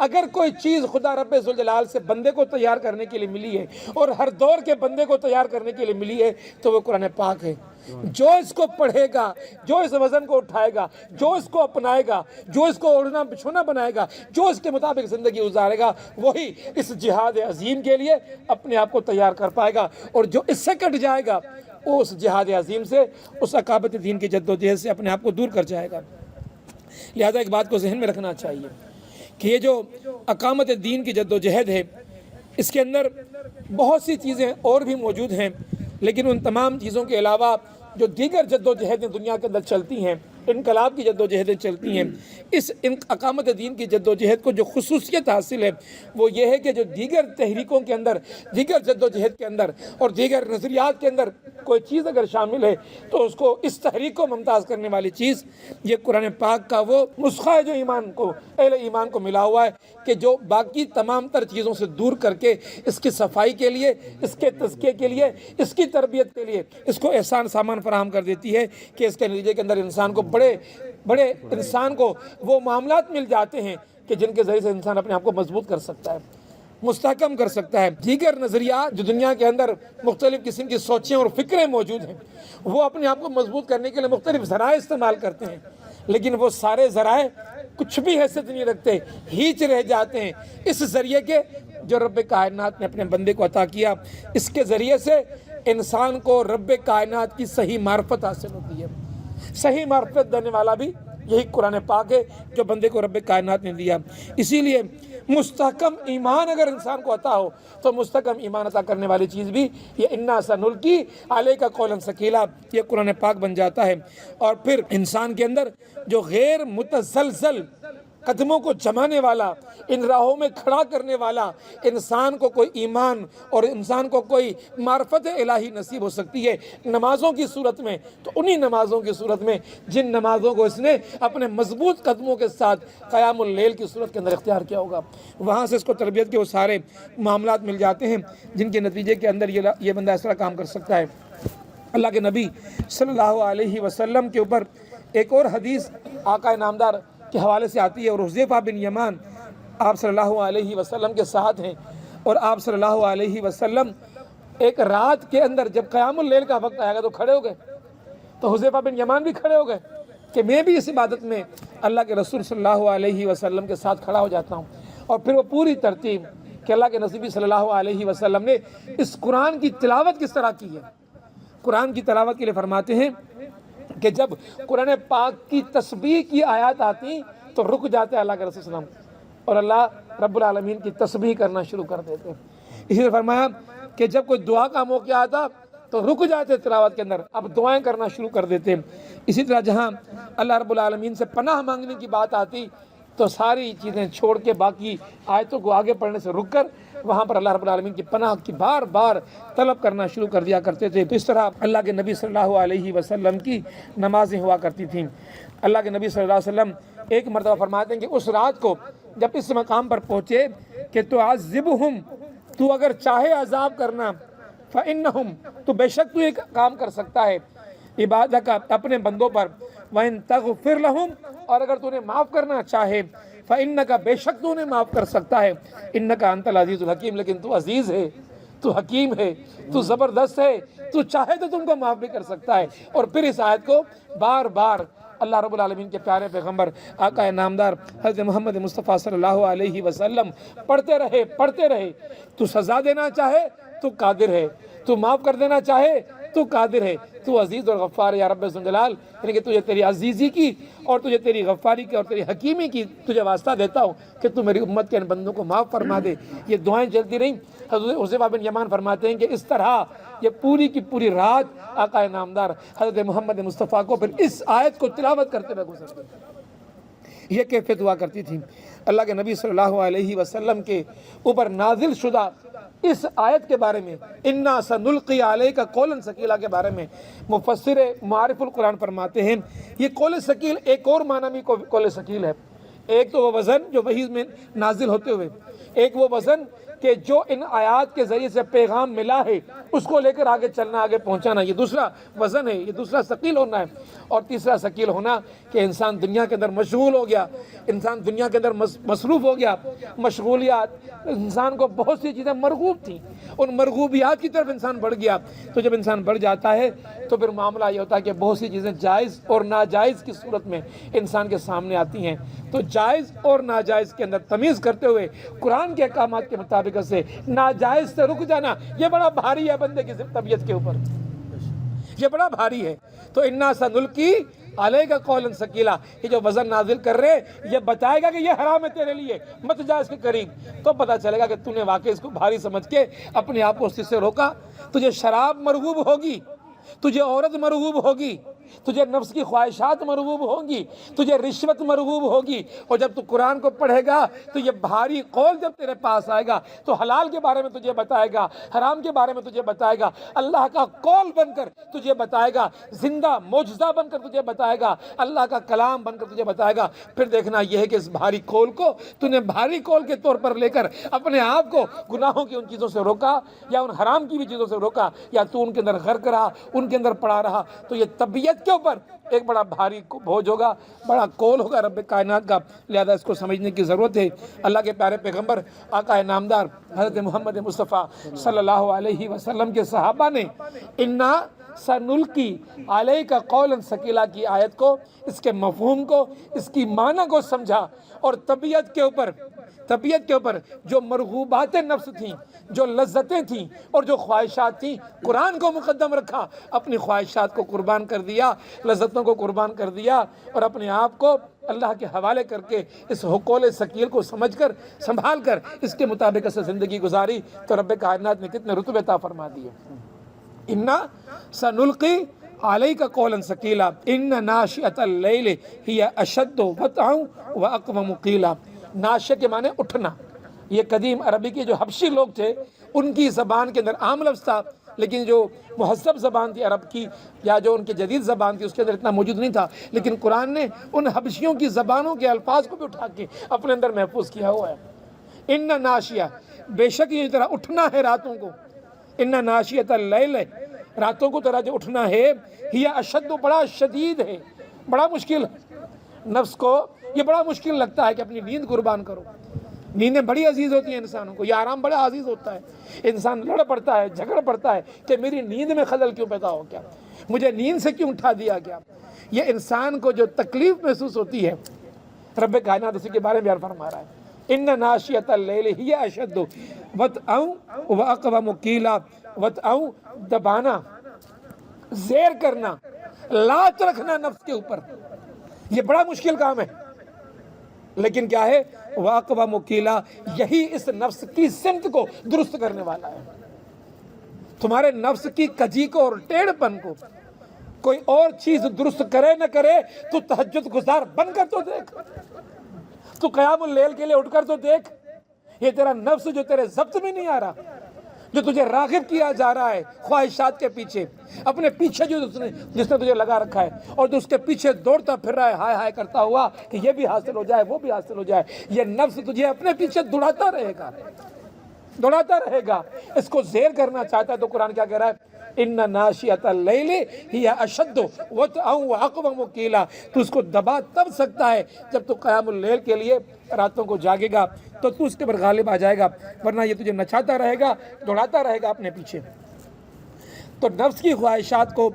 اگر کوئی چیز خدا رب ذوالجلال سے بندے کو تیار کرنے کے لیے ملی ہے اور ہر دور کے بندے کو تیار کرنے کے لیے ملی ہے تو وہ قرآن پاک ہے۔ جو اس کو پڑھے گا، جو اس وزن کو اٹھائے گا، جو اس کو اپنائے گا، جو اس کو اوڑھنا بچھونا بنائے گا، جو اس کے مطابق زندگی گزارے گا، وہی اس جہاد عظیم کے لیے اپنے آپ کو تیار کر پائے گا، اور جو اس سے کٹ جائے گا وہ اس جہاد عظیم سے، اس اقامت دین کی جد و جہد سے اپنے آپ کو دور کر جائے گا۔ لہذا ایک بات کو ذہن میں رکھنا چاہیے کہ یہ جو اقامت دین کی جد و جہد ہے، اس کے اندر بہت سی چیزیں اور بھی موجود ہیں، لیکن ان تمام چیزوں کے علاوہ جو دیگر جد و جہدیں دنیا کے اندر چلتی ہیں، انقلاب کی جد و جہدیں چلتی ہیں، اس اقامت دین کی جد و جہد کو جو خصوصیت حاصل ہے وہ یہ ہے کہ جو دیگر تحریکوں کے اندر، دیگر جد و جہد کے اندر اور دیگر نظریات کے اندر کوئی چیز اگر شامل ہے تو اس کو، اس تحریک کو ممتاز کرنے والی چیز یہ قرآن پاک کا وہ نسخہ ہے جو ایمان کو، اہل ایمان کو ملا ہوا ہے، کہ جو باقی تمام تر چیزوں سے دور کر کے اس کی صفائی کے لیے، اس کے تزکیے کے لیے، اس کی تربیت کے لیے اس کو احسان سامان فراہم کر دیتی ہے کہ اس کے نتیجے کے اندر انسان کو بڑے انسان کو وہ معاملات مل جاتے ہیں کہ جن کے ذریعے سے انسان اپنے آپ کو مضبوط کر سکتا ہے، مستحکم کر سکتا ہے۔ دیگر نظریات جو دنیا کے اندر مختلف قسم کی سوچیں اور فکریں موجود ہیں، وہ اپنے آپ کو مضبوط کرنے کے لیے مختلف ذرائع استعمال کرتے ہیں، لیکن وہ سارے ذرائع کچھ بھی حیثیت نہیں رکھتے، ہیچ رہ جاتے ہیں اس ذریعے کے جو رب کائنات نے اپنے بندے کو عطا کیا۔ اس کے ذریعے سے انسان کو رب کائنات کی صحیح معرفت حاصل ہوتی ہے۔ صحیح معرفت دینے والا بھی یہی قرآن پاک ہے جو بندے کو رب کائنات نے دیا۔ اسی لیے مستحکم ایمان اگر انسان کو عطا ہو تو مستحکم ایمان عطا کرنے والی چیز بھی یہ انا سنلقی علیک قولا ثقیلا، یہ قرآن پاک بن جاتا ہے۔ اور پھر انسان کے اندر جو غیر متزلزل قدموں کو جمانے والا، ان راہوں میں کھڑا کرنے والا انسان کو کوئی ایمان اور انسان کو کوئی معرفت الہی نصیب ہو سکتی ہے نمازوں کی صورت میں، تو انہی نمازوں کی صورت میں جن نمازوں کو اس نے اپنے مضبوط قدموں کے ساتھ قیام اللیل کی صورت کے اندر اختیار کیا ہوگا، وہاں سے اس کو تربیت کے وہ سارے معاملات مل جاتے ہیں جن کے نتیجے کے اندر یہ بندہ اس طرح کام کر سکتا ہے۔ اللہ کے نبی صلی اللہ علیہ وسلم کے اوپر ایک اور حدیث آقا نامدار کے حوالے سے آتی ہے، اور حذیفہ بن یمان آپ صلی اللہ علیہ وسلم کے ساتھ ہیں، اور آپ صلی اللہ علیہ وسلم ایک رات کے اندر جب قیام اللیل کا وقت آیا گا تو کھڑے ہو گئے، تو حذیفہ بن یمان بھی کھڑے ہو گئے کہ میں بھی اس عبادت میں اللہ کے رسول صلی اللہ علیہ وسلم کے ساتھ کھڑا ہو جاتا ہوں۔ اور پھر وہ پوری ترتیب کہ اللہ کے نبی صلی اللہ علیہ وسلم نے اس قرآن کی تلاوت کس طرح کی ہے۔ قرآن کی تلاوت کے لیے فرماتے ہیں کہ جب قرآن پاک کی تسبیح کی آیات آتی تو رک جاتے اللہ کے رسول صلی اللہ علیہ وسلم اور اللہ رب العالمین کی تسبیح کرنا شروع کر دیتے۔ اسی طرح فرمایا کہ جب کوئی دعا کا موقع آتا تو رک جاتے تلاوت کے اندر، اب دعائیں کرنا شروع کر دیتے۔ اسی طرح جہاں اللہ رب العالمین سے پناہ مانگنے کی بات آتی تو ساری چیزیں چھوڑ کے باقی آیتوں کو آگے پڑھنے سے رک کر وہاں پر اللہ رب العالمین کی پناہ کی بار بار طلب کرنا شروع کر دیا کرتے تھے۔ تو اس طرح اللہ کے نبی صلی اللہ علیہ وسلم کی نمازیں ہوا کرتی تھیں۔ اللہ کے نبی صلی اللہ علیہ وسلم ایک مرتبہ فرماتے ہیں کہ اس رات کو جب اس مقام پر پہنچے کہ تو عذبہم، تو اگر چاہے عذاب کرنا، فإنہم، تو بے شک تو ایک کام کر سکتا ہے، عبادہ کا اپنے بندوں پر، وَإِن تَغْفِرْ لَهُمْ، اور اگر تو انہیں معاف کرنا چاہے، فَإِنَّكَ، بے شک تو انہیں معاف کر سکتا ہے، إِنَّكَ أَنْتَ الْعَزِيزُ الْحَكِيمُ، لیکن تو عزیز ہے، تو حکیم ہے، تو زبردست ہے، تو چاہے تو تم کو معاف بھی کر سکتا ہے۔ اور پھر اس آیت کو بار بار اللہ رب العالمین کے پیارے پیغمبر آقا نامدار حضرت محمد مصطفیٰ صلی اللہ علیہ وسلم پڑھتے رہے۔ تو سزا دینا چاہے تو قادر ہے، تو معاف کر دینا چاہے تو قادر ہے، تو عزیز اور غفار ہے یا رب ذوالجلال، یعنی کہ تجھے تیری عزیزی کی اور تجھے تیری غفاری کی اور تیری حکیمی کی تجھے واسطہ دیتا ہوں کہ تو میری امت کے ان بندوں کو معاف فرما دے۔ یہ دعائیں چلتی رہیں۔ حضرت حذیفہ بن یمان فرماتے ہیں کہ اس طرح یہ پوری کی پوری رات آقا نامدار حضرت محمد مصطفیٰ کو پھر اس آیت کو تلاوت کرتے ہوئے گزرتے تھے۔ یہ کیفیت ہوا کرتی تھی۔ اللہ کے نبی صلی اللہ علیہ وسلم کے اوپر نازل شدہ اس آیت کے بارے میں، اِنَّا سَنُلْقِي عَلَيْكَ قَوْلًا ثَقِيلًا کے بارے میں مفسر معارف القرآن فرماتے ہیں یہ قول ثقیل ایک اور معنی بھی قول ثقیل ہے۔ ایک تو وہ وزن جو وحی میں نازل ہوتے ہوئے، ایک وہ وزن کہ جو ان آیات کے ذریعے سے پیغام ملا ہے اس کو لے کر آگے چلنا، آگے پہنچانا، یہ دوسرا وزن ہے، یہ دوسرا ثقیل ہونا ہے۔ اور تیسرا ثقیل ہونا کہ انسان دنیا کے اندر مشغول ہو گیا، انسان دنیا کے اندر مصروف ہو گیا، مشغولیات، انسان کو بہت سی چیزیں مرغوب تھیں، ان مرغوبیات کی طرف انسان بڑھ گیا۔ تو جب انسان بڑھ جاتا ہے تو پھر معاملہ یہ ہوتا ہے کہ بہت سی چیزیں جائز اور ناجائز کی صورت میں انسان کے سامنے آتی ہیں۔ تو جائز اور ناجائز کے اندر تمیز کرتے ہوئے قرآن کے احکامات کے مطابق سے ناجائز سے رک جانا، یہ بڑا بھاری ہے بندے کی طبیعت کے اوپر، یہ بڑا بھاری ہے۔ تو اِنَّا سَنُلْقِي عَلَيْكَ قَوْلًا ثَقِيلًا، یہ جو وزن نازل کر رہے یہ بتائے گا کہ یہ حرام ہے تیرے لیے، مت جا اس کے قریب، تو پتہ چلے گا کہ تو نے واقعی اس کو بھاری سمجھ کے اپنے آپ کو اس چیز سے روکا۔ تجھے شراب مرغوب ہوگی، تجھے عورت مرغوب ہوگی، تجھے نفس کی خواہشات مرغوب ہوں گی، تجھے رشوت مرغوب ہوگی، اور جب تو قرآن کو پڑھے گا تو یہ بھاری قول جب تیرے پاس آئے گا تو حلال کے بارے میں تجھے بتائے گا، حرام کے بارے میں تجھے بتائے گا، اللہ کا قول بن کر تجھے بتائے گا، زندہ معجزہ بن کر تجھے بتائے گا، اللہ کا کلام بن کر تجھے بتائے گا۔ پھر دیکھنا یہ ہے کہ اس بھاری قول کو تو نے بھاری قول کے طور پر لے کر اپنے آپ کو گناہوں کی ان چیزوں سے روکا یا ان حرام کی بھی چیزوں سے روکا، یا تو ان کے اندر غرق رہا، ان کے اندر پڑا رہا، تو یہ طبیعت کے اوپر ایک بڑا بھاری بوجھ ہوگا، بڑا قول ہوگا رب کائنات کا۔ لہذا اس کو سمجھنے کی ضرورت ہے۔ اللہ کے پیارے پیغمبر آقا نامدار حضرت محمد مصطفیٰ صلی اللہ علیہ وسلم کے صحابہ نے اِنَّا سَنُلْقِي عَلَيْكَ قَوْلًا ثَقِيلًا کی آیت کو، اس کے مفہوم کو، اس کی معنی کو سمجھا، اور طبیعت کے اوپر جو مرغوبات نفس تھیں، جو لذتیں تھیں اور جو خواہشات تھیں، قرآن کو مقدم رکھا، اپنی خواہشات کو قربان کر دیا، لذتوں کو قربان کر دیا، اور اپنے آپ کو اللہ کے حوالے کر کے اس قول ثقیل کو سمجھ کر، سنبھال کر اس کے مطابق سے زندگی گزاری، تو رب کائنات نے کتنے رتبے عطا فرما دیے۔ اِنَّا سَنُلْقِي عَلَيْكَ قَوْلًا ثَقِيلًا إِنَّ نَاشِئَةَ اللَّيْلِ هِيَ أَشَدُّ وَطْئًا وَأَقْوَمُ قِيلًا۔ ناشئ کے معنی اٹھنا۔ یہ قدیم عربی کے جو حبشی لوگ تھے ان کی زبان کے اندر عام لفظ تھا، لیکن جو مہذب زبان تھی عرب کی یا جو ان کی جدید زبان تھی اس کے اندر اتنا موجود نہیں تھا، لیکن قرآن نے ان حبشیوں کی زبانوں کے الفاظ کو بھی اٹھا کے اپنے اندر محفوظ کیا ہوا ہے۔ اِنَّ ناشیہ، بے شک یہ طرح اٹھنا ہے راتوں کو، اِنَّ ناشیۃ اللیل، راتوں کو طرح جو اٹھنا ہے، ہی اشد، بڑا شدید ہے، بڑا مشکل ہے۔ نفس کو یہ بڑا مشکل لگتا ہے کہ اپنی نیند قربان کرو۔ نیندیں بڑی عزیز ہوتی ہیں انسانوں کو، یہ آرام بڑا عزیز ہوتا ہے، انسان لڑ پڑتا ہے، جھگڑ پڑتا ہے کہ میری نیند میں خلل کیوں پیدا ہو گیا، مجھے نیند سے کیوں اٹھا دیا گیا۔ یہ انسان کو جو تکلیف محسوس ہوتی ہے، رب کائنات اسی کے بارے میں بیان فرما رہا ہے۔ اِنَّ نَاشِئَةَ اللَّيْلِ هِيَ أَشَدُّ وَطْئًا وَأَقْوَمُ قِيلًا۔ وطئًا دبانا، زیر کرنا، لات رکھنا نفس کے اوپر، یہ بڑا مشکل کام ہے، لیکن کیا ہے، وَأَقْوَمُ قِيلًا، یہی اس نفس کی سمت کو درست کرنے والا ہے۔ تمہارے نفس کی کجی کو اور ٹیڑھ پن کو کوئی اور چیز درست کرے نہ کرے، تو تہجد گزار بن کر تو دیکھ، تو قیام اللیل کے لیے اٹھ کر تو دیکھ، یہ تیرا نفس جو تیرے ضبط میں نہیں آ رہا، جو تجھے راغب کیا جا رہا ہے خواہشات کے پیچھے، اپنے پیچھے جو جس نے تجھے لگا رکھا ہے، اور جو اس کے پیچھے دوڑتا پھر رہا ہے ہائے ہائے کرتا ہوا کہ یہ بھی حاصل ہو جائے وہ بھی حاصل ہو جائے، یہ نفس تجھے اپنے پیچھے دوڑاتا رہے گا، اس کو زیر کرنا چاہتا ہے۔ تو قرآن کیا کہہ رہا ہے، ان ناشیۃ اللیل ہی اشد وطئا واقوم قیلا، تو اس کو دبا تب سکتا ہے جب تو قیام اللیل کے لیے راتوں کو جاگے گا تو اس کے پر غالب آ جائے گا، ورنہ یہ تجھے نچاتا رہے گا، دوڑاتا رہے گا اپنے پیچھے۔ تو نفس کی خواہشات کو،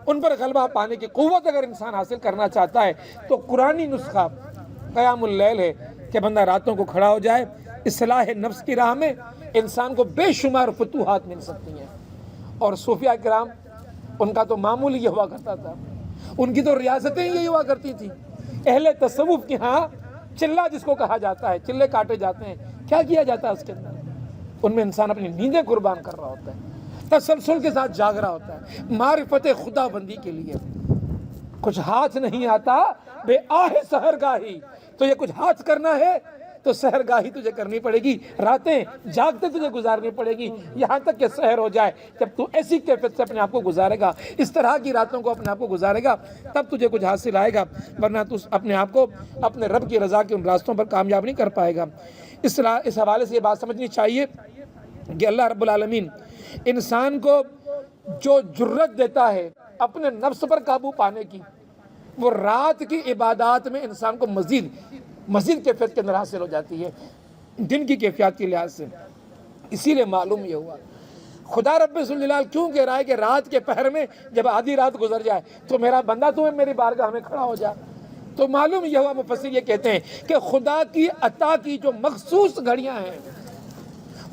ان پر غلبہ پانے کی قوت اگر انسان حاصل کرنا چاہتا ہے تو قرآنی نسخہ قیام اللیل ہے کہ بندہ راتوں کو کھڑا ہو جائے۔ اصلاح نفس کی راہ میں انسان کو بے شمار فتوحات مل سکتی ہیں، اور صوفیاء کرام ان کا تو معمول یہ ہوا کرتا تھا، ان کی تو ریاستیں یہی ہوا کرتی تھیں۔ اہل تصوف کے ہاں چلہ جس کو کہا جاتا ہے، چلے کاٹے جاتے ہیں، کیا کیا جاتا ہے اس کے اندر؟ ان میں انسان اپنی نیندیں قربان کر رہا ہوتا ہے، تسلسل کے ساتھ جاگ رہا ہوتا ہے معرفت خدا بندی کے لیے۔ کچھ ہاتھ نہیں آتا بے آہ سحرگاہی، تو یہ کچھ ہاتھ کرنا ہے تو سحرگاہی تجھے کرنی پڑے گی، راتیں جاگتے تجھے گزارنی پڑے گی یہاں تک کہ سحر ہو جائے۔ جب تو ایسی کیفیت سے اپنے آپ کو گزارے گا، اس طرح کی راتوں کو اپنے آپ کو گزارے گا، تب تجھے کچھ حاصل آئے گا، ورنہ تو اپنے آپ کو اپنے رب کی رضا کے ان راستوں پر کامیاب نہیں کر پائے گا۔ اس حوالے سے یہ بات سمجھنی چاہیے کہ اللہ رب العالمین انسان کو جو جرت دیتا ہے اپنے نفس پر قابو پانے کی، وہ رات کی عبادات میں انسان کو مزید کیفیت کے اندر حاصل ہو جاتی ہے دن کی کیفیات کے لحاظ سے۔ اسی لیے معلوم یہ ہوا خدا رب ذوالجلال کیوں کہہ رہا ہے کہ رات کے پہر میں جب آدھی رات گزر جائے تو میرا بندہ تمہیں میری بارگاہ میں کھڑا ہو جائے۔ تو معلوم یہ ہوا، مفسر یہ کہتے ہیں کہ خدا کی عطا کی جو مخصوص گھڑیاں ہیں،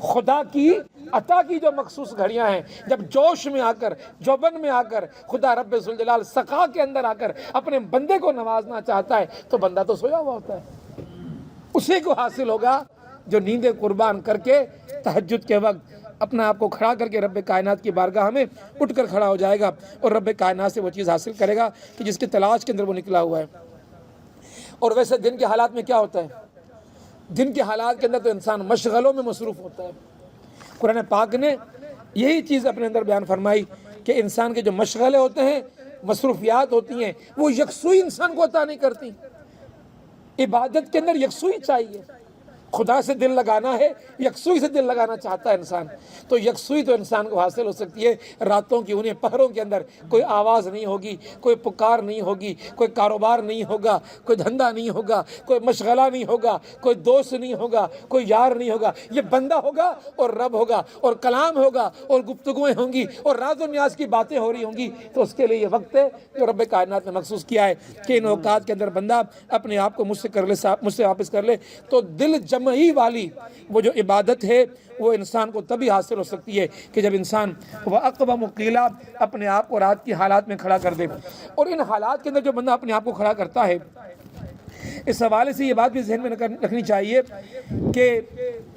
خدا کی عطا کی جو مخصوص گھڑیاں ہیں، جب جوش میں آ کر، جوبن میں آ کر خدا رب ذوالجلال سخا کے اندر آ کر اپنے بندے کو نوازنا چاہتا ہے تو بندہ تو سویا ہوا ہوتا ہے۔ اسی کو حاصل ہوگا جو نیندیں قربان کر کے تہجد کے وقت اپنا آپ کو کھڑا کر کے رب کائنات کی بارگاہ میں اٹھ کر کھڑا ہو جائے گا اور رب کائنات سے وہ چیز حاصل کرے گا کہ جس کی تلاش کے اندر وہ نکلا ہوا ہے۔ اور ویسے دن کے حالات میں کیا ہوتا ہے؟ دن کے حالات کے اندر تو انسان مشغلوں میں مصروف ہوتا ہے۔ قرآن پاک نے یہی چیز اپنے اندر بیان فرمائی کہ انسان کے جو مشغلے ہوتے ہیں، مصروفیات ہوتی ہیں، وہ یکسوئی انسان کو عطا نہیں کرتی۔ عبادت کے اندر یکسوئی چاہیے، خدا سے دل لگانا ہے، یکسوئی سے دل لگانا چاہتا ہے انسان، تو یکسوئی تو انسان کو حاصل ہو سکتی ہے راتوں کی انہیں پہروں کے اندر۔ کوئی آواز نہیں ہوگی، کوئی پکار نہیں ہوگی، کوئی کاروبار نہیں ہوگا، کوئی دھندا نہیں ہوگا، کوئی مشغلہ نہیں ہوگا، کوئی دوست نہیں ہوگا، کوئی یار نہیں ہوگا، یہ بندہ ہوگا اور رب ہوگا اور کلام ہوگا اور گفتگویں ہوں گی اور راز و نیاز کی باتیں ہو رہی ہوں گی۔ تو اس کے لیے یہ وقت ہے جو رب کائنات نے مخصوص کیا ہے کہ ان اوقات کے اندر بندہ اپنے آپ کو مجھ سے واپس کر لے، تو دل جمعی والی وہ جو عبادت ہے وہ انسان کو تبھی حاصل ہو سکتی ہے کہ جب انسان وَأَقْوَمُ قِيلًا اپنے آپ کو رات کی حالات میں کھڑا کر دے۔ اور ان حالات کے اندر جو بندہ اپنے آپ کو کھڑا کرتا ہے، اس حوالے سے یہ بات بھی ذہن میں رکھنی چاہیے کہ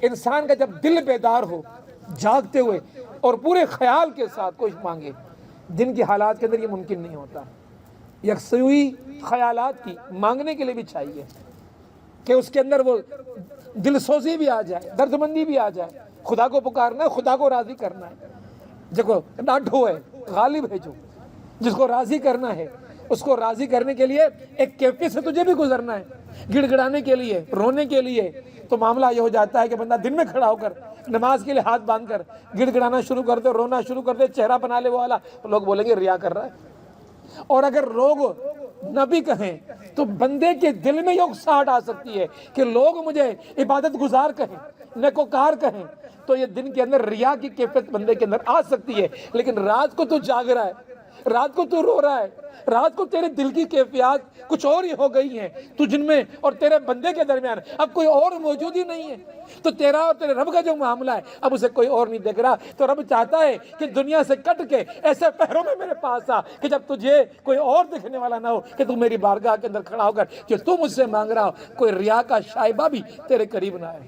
انسان کا جب دل بیدار ہو، جاگتے ہوئے اور پورے خیال کے ساتھ کوئی مانگے، دن کی حالات کے اندر یہ ممکن نہیں ہوتا۔ یکسوئی خیالات کی مانگنے کے لیے بھی چاہیے کہ اس کے اندر وہ دل سوزی بھی آ جائے، درد مندی بھی آ جائے، خدا کو پکارنا ہے، خدا کو راضی کرنا ہے۔ دیکھو ڈاڈھو ہے، غالب ہے، جو جس کو راضی کرنا ہے اس کو راضی کرنے کے لیے ایک کیفیت سے تجھے بھی گزرنا ہے، گڑ گڑانے کے لیے، رونے کے لیے۔ تو معاملہ یہ ہو جاتا ہے کہ بندہ دن میں کھڑا ہو کر نماز کے لیے ہاتھ باندھ کر گڑ گڑانا شروع کر دے، رونا شروع کر دے، چہرہ بنا لے وہ والا، لوگ بولیں گے ریا کر رہا ہے۔ اور اگر لوگ نہ بھی کہیں تو بندے کے دل میں یہ اکساہٹ آ سکتی ہے کہ لوگ مجھے عبادت گزار کہیں، نیکوکار کہیں، تو یہ دن کے اندر ریا کی کیفیت بندے کے اندر آ سکتی ہے۔ لیکن رات کو تو جاگ رہا ہے، رات کو تو رو رہا ہے، رات کو تیرے دل کی کیفیات کچھ اور ہی ہو گئی ہیں، تجھ میں اور تیرے بندے کے درمیان اب کوئی اور موجود ہی نہیں ہے۔ تو تیرا اور تیرے رب کا جو معاملہ ہے اب اسے کوئی اور نہیں دیکھ رہا، تو رب چاہتا ہے کہ دنیا سے کٹ کے ایسے پہروں میں میرے پاس آ کہ جب تجھے کوئی اور دیکھنے والا نہ ہو، کہ تو میری بارگاہ کے اندر کھڑا ہو کر کہ تو مجھ سے مانگ رہا ہو، کوئی ریا کا شائبہ بھی تیرے قریب نہ آئے۔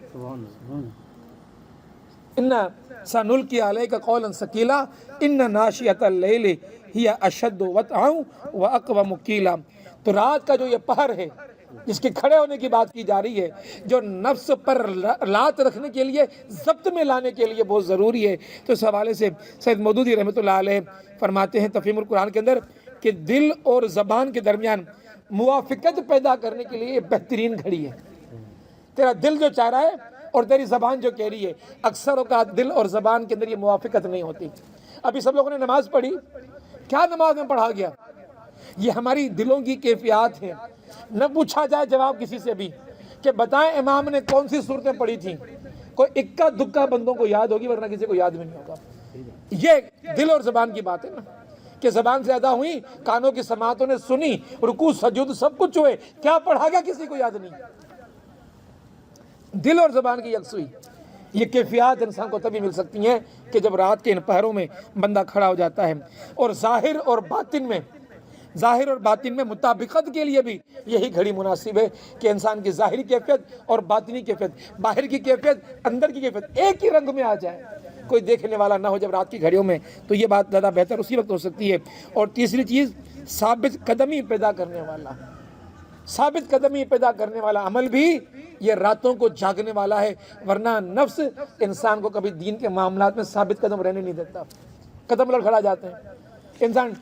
اِنَّا سَنُلْقِي عَلَيْكَ قَوْلًا ثَقِيلًا إِنَّ نَاشِئَةَ اللَّيْلِ هِيَ أَشَدُّ وَطْئًا وَأَقْوَمُ قِيلًا۔ تو رات کا جو یہ پہر ہے جس کے کھڑے ہونے کی بات کی جا رہی ہے، جو نفس پر لات رکھنے کے لیے، ضبط میں لانے کے لیے بہت ضروری ہے، تو اس حوالے سے سید مودودی رحمۃ اللہ علیہ فرماتے ہیں تفہیم القرآن کے اندر کہ دل اور زبان کے درمیان موافقت پیدا کرنے کے لیے یہ بہترین گھڑی ہے۔ تیرا دل جو چاہ رہا ہے اور تیری زبان جو کہہ رہی ہے، اکثر اوقات دل اور زبان کے اندر یہ موافقت نہیں ہوتی۔ ابھی سب لوگوں نے نماز پڑھی، کیا نماز میں پڑھا گیا؟ یہ ہماری دلوں کی کیفیات ہے۔ نہ پوچھا جائے جواب کسی سے بھی کہ بتائیں امام نے کون سی صورتیں پڑھی تھیں، کوئی اکا دکا بندوں کو یاد ہوگی، ورنہ کسی کو یاد بھی نہیں ہوگا۔ یہ دل اور زبان کی بات ہے نا، کہ زبان سے ادا ہوئی، کانوں کی سماعتوں نے سنی، رکوع سجود سب کچھ ہوئے، کیا پڑھا گیا کسی کو یاد نہیں۔ دل اور زبان کی یکسوئی، یہ کیفیات انسان کو تبھی مل سکتی ہیں کہ جب رات کے ان پہروں میں بندہ کھڑا ہو جاتا ہے۔ اور ظاہر اور باطن میں مطابقت کے لیے بھی یہی گھڑی مناسب ہے کہ انسان کی ظاہری کیفیت اور باطنی کیفیت، باہر کی کیفیت اندر کی کیفیت ایک ہی رنگ میں آ جائے، کوئی دیکھنے والا نہ ہو جب رات کی گھڑیوں میں، تو یہ بات زیادہ بہتر اسی وقت ہو سکتی ہے۔ اور تیسری چیز، ثابت قدمی پیدا کرنے والا، ثابت قدمی پیدا کرنے والا عمل بھی یہ راتوں کو جاگنے والا ہے، ورنہ نفس انسان کو کبھی دین کے معاملات میں ثابت قدم رہنے نہیں دیتا، قدم لڑکھڑا جاتے ہیں۔ انسان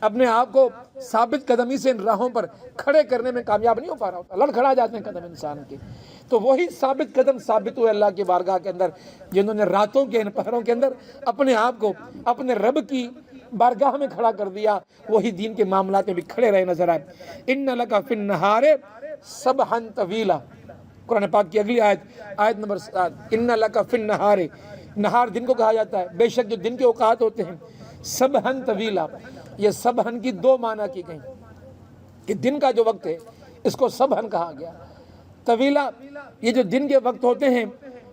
اپنے آپ کو ثابت قدمی سے ان راہوں پر کھڑے کرنے میں کامیاب نہیں ہو پا رہا ہوتا، لڑکھڑا جاتے ہیں قدم انسان کے۔ تو وہی ثابت قدم ثابت ہوئے اللہ کی بارگاہ کے اندر، جنہوں نے راتوں کے ان پہروں کے اندر اپنے آپ کو اپنے رب کی بارگاہ میں کھڑا کر دیا، وہی دین کے معاملات میں بھی کھڑے رہے نظر آئے۔ ان لک فی النہار سبحا طویلا، قرآن پاک کی اگلی آیت نمبر 7، ان لک فی النہار، نہار دن کو کہا جاتا ہے، بے شک جو دن کے اوقات ہوتے ہیں، سبحا طویلا، یہ سبحن کی دو معنی کی گئی کہ دن کا جو وقت ہے اس کو سبحن کہا گیا، طویلا یہ جو دن کے وقت ہوتے ہیں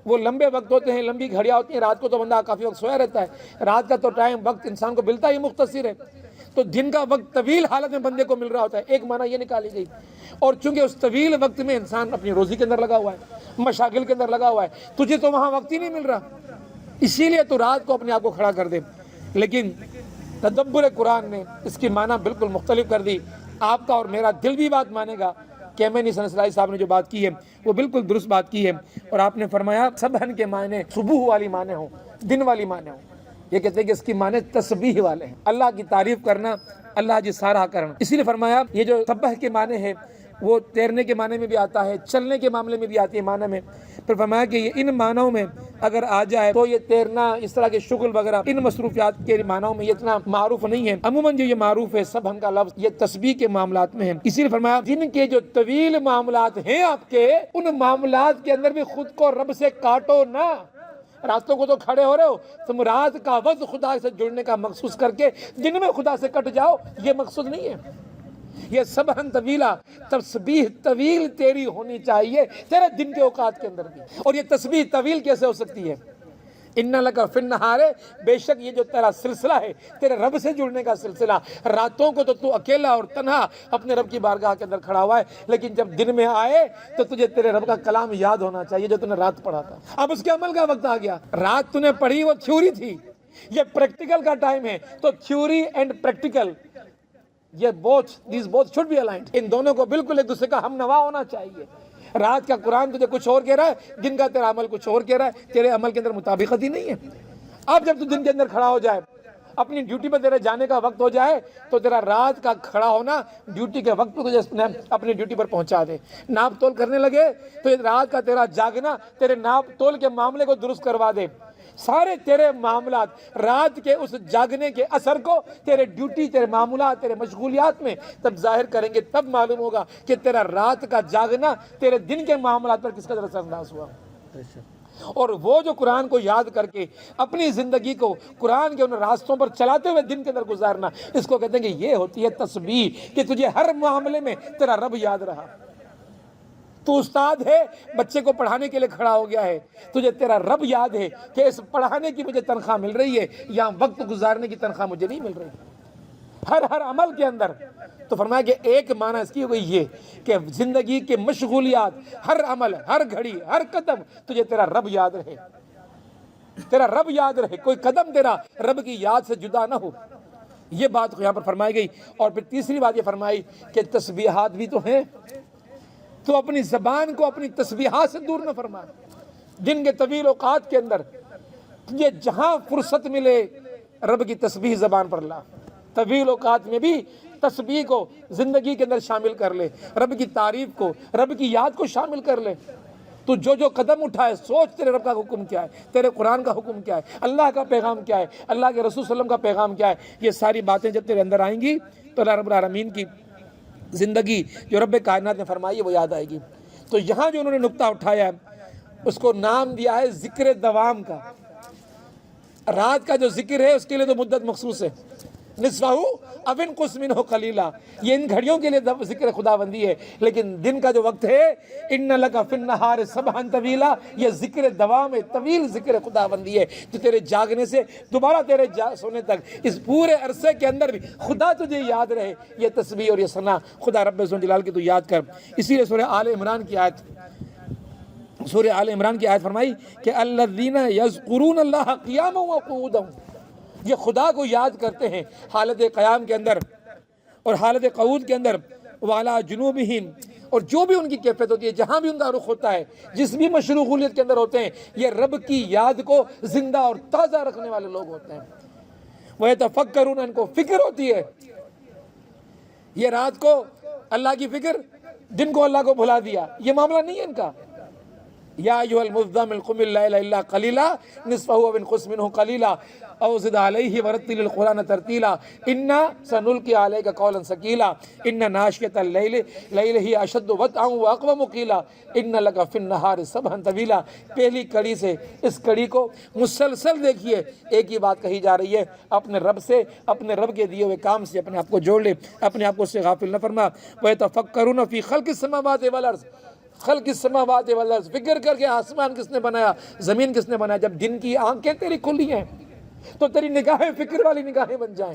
وہ لمبے وقت ہوتے ہیں، لمبی گھڑیاں ہوتی ہیں، رات کو تو بندہ کافی وقت سویا رہتا ہے، رات کا تو ٹائم وقت انسان کو ملتا ہی مختصر ہے، تو دن کا وقت طویل حالت میں بندے کو مل رہا ہوتا ہے، ایک معنی یہ نکالی گئی۔ اور چونکہ اس طویل وقت میں انسان اپنی روزی کے اندر لگا ہوا ہے، مشاغل کے اندر لگا ہوا ہے، تجھے تو وہاں وقت ہی نہیں مل رہا، اسی لیے تو رات کو اپنے آپ کو کھڑا کر دے۔ لیکن تدبر قرآن نے اس کی معنی بالکل مختلف کر دی۔ آپ کا اور میرا دل بھی بات مانے گا کہ احمد حسن اصلاحی صاحب نے جو بات کی ہے وہ بالکل درست بات کی ہے، اور آپ نے فرمایا سبحن کے معنی صبح والی معنی ہوں، دن والی معنی ہوں، یہ کہتے ہیں کہ اس کی معنی تسبیح والے ہیں، اللہ کی تعریف کرنا، اللہ جی سارا کرنا۔ اسی لیے فرمایا یہ جو سبح کے معنی ہے وہ تیرنے کے معنی میں بھی آتا ہے، چلنے کے معاملے میں بھی آتی ہے معنی میں، پھر فرمایا کہ یہ ان معنوں میں اگر آ جائے تو یہ تیرنا، اس طرح کے شغل وغیرہ ان مصروفیات کے معنوں میں یہ اتنا معروف نہیں ہے، عموماً جو یہ معروف ہے سبحن کا لفظ یہ تسبیح کے معاملات میں ہے۔ اسی لیے فرمایا جن کے جو طویل معاملات ہیں آپ کے، ان معاملات کے اندر بھی خود کو رب سے کاٹو نہ، راتوں کو تو کھڑے ہو رہے ہو، تم رات کا وقت خدا سے جڑنے کا مخصوص کر کے دن میں خدا سے کٹ جاؤ، یہ مقصود نہیں ہے۔ یہ سبحن طویلا، تسبیح طویل تیری ہونی چاہیے تیرے دن کے اوقات کے اندر بھی۔ اور یہ تسبیح طویل کیسے ہو سکتی ہے؟ ان لک فی النہار، بے شک یہ جو تیرا سلسلہ ہے تیرے رب سے جڑنے کا سلسلہ، راتوں کو تو اکیلا اور تنہا اپنے رب کی بارگاہ کے اندر کھڑا ہوا ہے، لیکن جب دن میں آئے تو تجھے تیرے رب کا کلام یاد ہونا چاہیے جو تو نے رات پڑھا تھا۔ اب اس کے عمل کا وقت آ گیا، رات تو نے پڑھی وہ تھیوری تھی، یہ پریکٹیکل کا ٹائم ہے، تو تھیوری اینڈ پریکٹیکل یہ these both should be aligned، ان دونوں کو بالکل ایک دوسرے کا ہم نوا ہونا چاہیے۔ رات کا قرآن تجھے کچھ اور کہہ رہا ہے، دن کا تیرا عمل کچھ اور کہہ رہا ہے، تیرے عمل کے اندر مطابقت ہی نہیں ہے۔ اب جب تو دن کے اندر کھڑا ہو جائے، اپنی ڈیوٹی پر تیرے جانے کا وقت ہو جائے، تو تیرا رات کا کھڑا ہونا ڈیوٹی کے وقت کو تجھے اپنی ڈیوٹی پر پہنچا دے۔ ناپ تول کرنے لگے تو رات کا تیرا جاگنا تیرے ناپ تول کے معاملے کو درست کروا دے۔ سارے تیرے معاملات رات کے اس جاگنے کے اثر کو تیرے ڈیوٹی، تیرے معاملات، تیرے مشغولیات میں تب ظاہر کریں گے، تب معلوم ہوگا کہ تیرا رات کا جاگنا تیرے دن کے معاملات پر کس قدر اثر انداز ہوا۔ اور وہ جو قرآن کو یاد کر کے اپنی زندگی کو قرآن کے ان راستوں پر چلاتے ہوئے دن کے اندر گزارنا، اس کو کہتے ہیں کہ یہ ہوتی ہے تسبیح، کہ تجھے ہر معاملے میں تیرا رب یاد رہا۔ تو استاد ہے، بچے کو پڑھانے کے لیے کھڑا ہو گیا ہے، تجھے تیرا رب یاد ہے کہ اس پڑھانے کی مجھے تنخواہ مل رہی ہے یا وقت گزارنے کی تنخواہ مجھے نہیں مل رہی۔ ہر عمل کے اندر تو فرمایا کہ ایک معنی اس کی ہو گئی یہ کہ زندگی کے مشغولیات، ہر عمل، ہر گھڑی، ہر قدم تجھے تیرا رب یاد رہے، تیرا رب یاد رہے، کوئی قدم تیرا رب کی یاد سے جدا نہ ہو۔ یہ بات یہاں پر فرمائی گئی۔ اور پھر تیسری بات یہ فرمائی کہ تسبیحات بھی تو ہیں، تو اپنی زبان کو اپنی تسبیحات سے دور نہ فرما۔ دن کے طویل اوقات کے اندر یہ جہاں فرصت ملے رب کی تسبیح زبان پر لا، طویل اوقات میں بھی تسبیح کو زندگی کے اندر شامل کر لے، رب کی تعریف کو، رب کی یاد کو شامل کر لے۔ تو جو قدم اٹھائے سوچ تیرے رب کا حکم کیا ہے، تیرے قرآن کا حکم کیا ہے، اللہ کا پیغام کیا ہے، اللہ کے رسول صلی اللہ علیہ وسلم کا پیغام کیا ہے۔ یہ ساری باتیں جب تیرے اندر آئیں گی تو اللہ رب العالمین کی زندگی جو رب کائنات نے فرمائی ہے وہ یاد آئے گی۔ تو یہاں جو انہوں نے نقطہ اٹھایا ہے اس کو نام دیا ہے ذکر دوام کا۔ رات کا جو ذکر ہے اس کے لیے تو مدت مخصوص ہے، نصفہ او انقص منہ قلیلا، یہ ان گھڑیوں کے لیے ذکر خدا بندی ہے، لیکن دن کا جو وقت ہے ان لک فی النہار سبحا طویلا، یہ ذکر دوام ہے، طویل ذکر خدا بندی ہے جو تیرے جاگنے سے دوبارہ تیرے سونے تک اس پورے عرصے کے اندر بھی خدا تجھے یاد رہے۔ یہ تسبیح اور یہ ثنا خدا رب ذو الجلال کی تو یاد کر۔ اسی لیے سورہ آل عمران کی آیت فرمائی کہ الذین یذکرون اللہ قیاما وقعودا، یہ خدا کو یاد کرتے ہیں حالت قیام کے اندر اور حالت قعود کے اندر، وعلی جنوبہم، اور جو بھی ان کی کیفیت ہوتی ہے، جہاں بھی ان کا رخ ہوتا ہے، جس بھی مشروغیت کے اندر ہوتے ہیں، یہ رب کی یاد کو زندہ اور تازہ رکھنے والے لوگ ہوتے ہیں۔ وَيَتَفَكَّرُونَ، ان کو فکر ہوتی ہے، یہ رات کو اللہ کی فکر، دن کو اللہ کو بھلا دیا، یہ معاملہ نہیں ہے ان کا۔ یا ایھا المزمل قم اللیل الا قلیلا نصفہ او انقص منہ قلیلا او زد علیہ ورتل القرآن ترتیلا انا سنلقی علیک قولا ثقیلا ان ناشئۃ اللیل ہی اشد وطئا واقوم قیلا ان لک فی النہار سبحا طویلا۔ پہلی کڑی سے اس کڑی کو مسلسل دیکھیے، ایک ہی بات کہی جا رہی ہے، اپنے رب سے، اپنے رب کے دیے ہوئے کام سے اپنے آپ کو جوڑ لے، اپنے آپ کو اس سے غافل نہ فرما۔ وَيَتَفَكَّرُونَ فِي خَلْقِ السَّمَاوَاتِ وَالْأَرْضِ، خلق السماوات والارض، فکر کر کے آسمان کس نے بنایا، زمین کس نے بنایا۔ جب دن کی آنکھیں تیری کھلی ہیں تو تیری نگاہیں فکر والی نگاہیں بن جائیں،